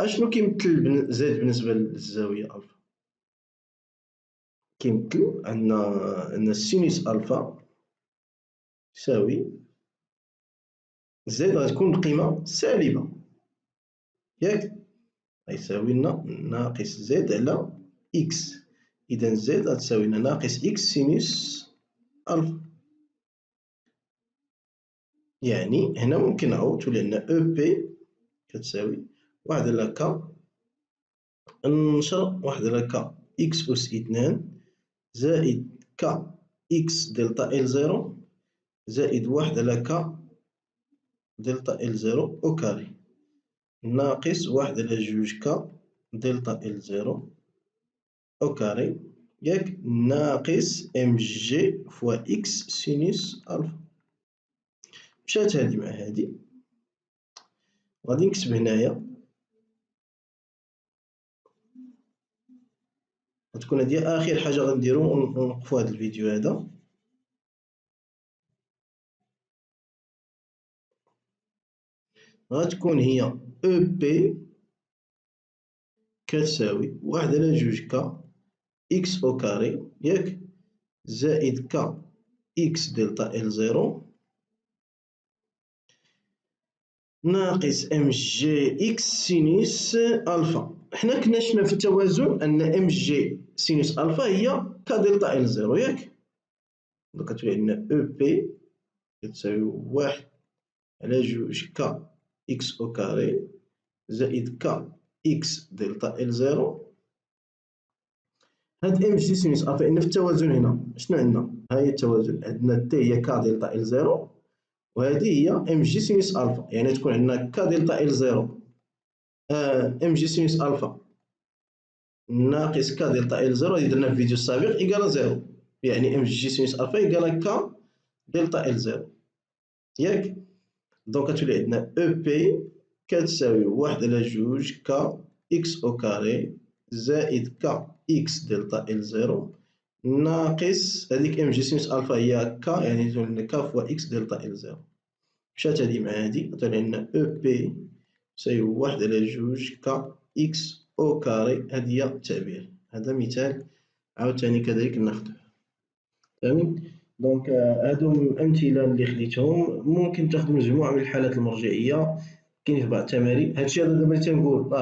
أشنو كيمثل زد بالنسبة للزاوية ألفا؟ كيمثل أن السينوس ألفا يساوي زد، غتكون القيمة سالبة ياك، غيساوي لنا ناقص زد على إكس. إذا زد غتساوي لنا ناقص إكس سينوس ألفا. يعني هنا ممكن نعوض تولي عندنا أو بي كتساوي 1/k نشر 1/k إكس أس 2 زائد ك إكس دلتا إل زيرو زائد 1/k دلتا إل زيرو أو كاري ناقص 1/2 ك دلتا إل زيرو أو كاري ياك، ناقص ام جي فوا إكس سينوس ألفا. مشات هادي مع هادي، غادي نكتب هنايا، غتكون هادي آخر حاجة غنديرو ونوقفو هاد الفيديو هذا. غتكون هي أو بي كتساوي 1/2 ك إكس أو كاري ياك، زائد ك إكس دلتا إل زيرو ناقص ام جي إكس سينوس ألفا. حنا كنا شفنا في التوازن أن ام جي سينوس ألفا هي ك دلتا إل زيرو ياك. دونك كتولي عندنا أو بي كتساوي 1/2 ك إكس أو كاري زائد ك إكس دلتا إل زيرو. هاد ام جي سينوس ألفا، إن في التوازن هنا شنو عندنا؟ ها هي التوازن، عندنا تي هي ك دلتا إل زيرو وهذه هي ام جي سينوس ألفا، يعني تكون عندنا ك دلتا إل زيرو ام جي سينوس ألفا ناقص ك دلتا إل زيرو اللي درنا في الفيديو السابق إيكالا زيرو، يعني ام جي سينوس ألفا إيكالا ك دلتا إل زيرو ياك. دونك كتولي عندنا أو بي كتساوي 1/2 ك إكس أو كاري زائد ك إكس دلتا إل زيرو ناقص هذيك ام جي سينوس ألفا هي ك، يعني تولي عندنا ك فوا إكس دلتا إل زيرو. مشات هادي مع هادي، غتولي عندنا أو بي تساوي 1/2 ك إكس أو كاري. هذه هي التعبير، هذا مثال عاوتاني كذلك ناخدوه. فاهمين؟ دونك هادو الأمثلة اللي خديتهم، ممكن تاخدو مجموعة من الحالات المرجعية كاين في بعض التمارين. هادشي هذا دابا اللي تنقول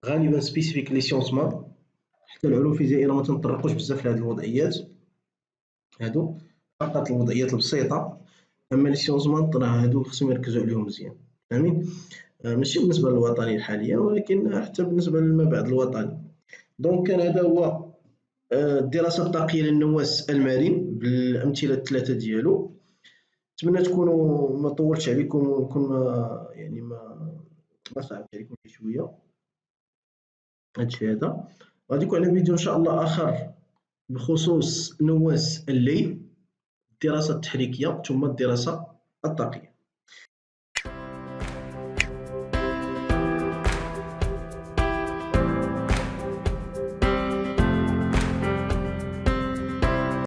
غالبا سبيسيفيك لي سيونس مات، حتى العلوم الفيزيائيه ما تنطرقوش بزاف لهاد الوضعيات هادو، فقط الوضعيات البسيطه. اما لي سيونس مات راه هادو خصهم يركزوا عليهم مزيان، فاهمين؟ ماشي بالنسبه للوطني حاليا، ولكن حتى بالنسبه لما بعد الوطني. دونك كان هذا هو الدراسه الطاقيه للنواة المرن بالامثله الثلاثه ديالو. نتمنى تكونوا ما طولتش عليكم، ونكون ما صعبت عليكم شي شويه هادشي هذا. غادي يكون عندنا فيديو ان شاء الله اخر بخصوص نواة الليل، الدراسه التحريكيه ثم الدراسه الطاقيه.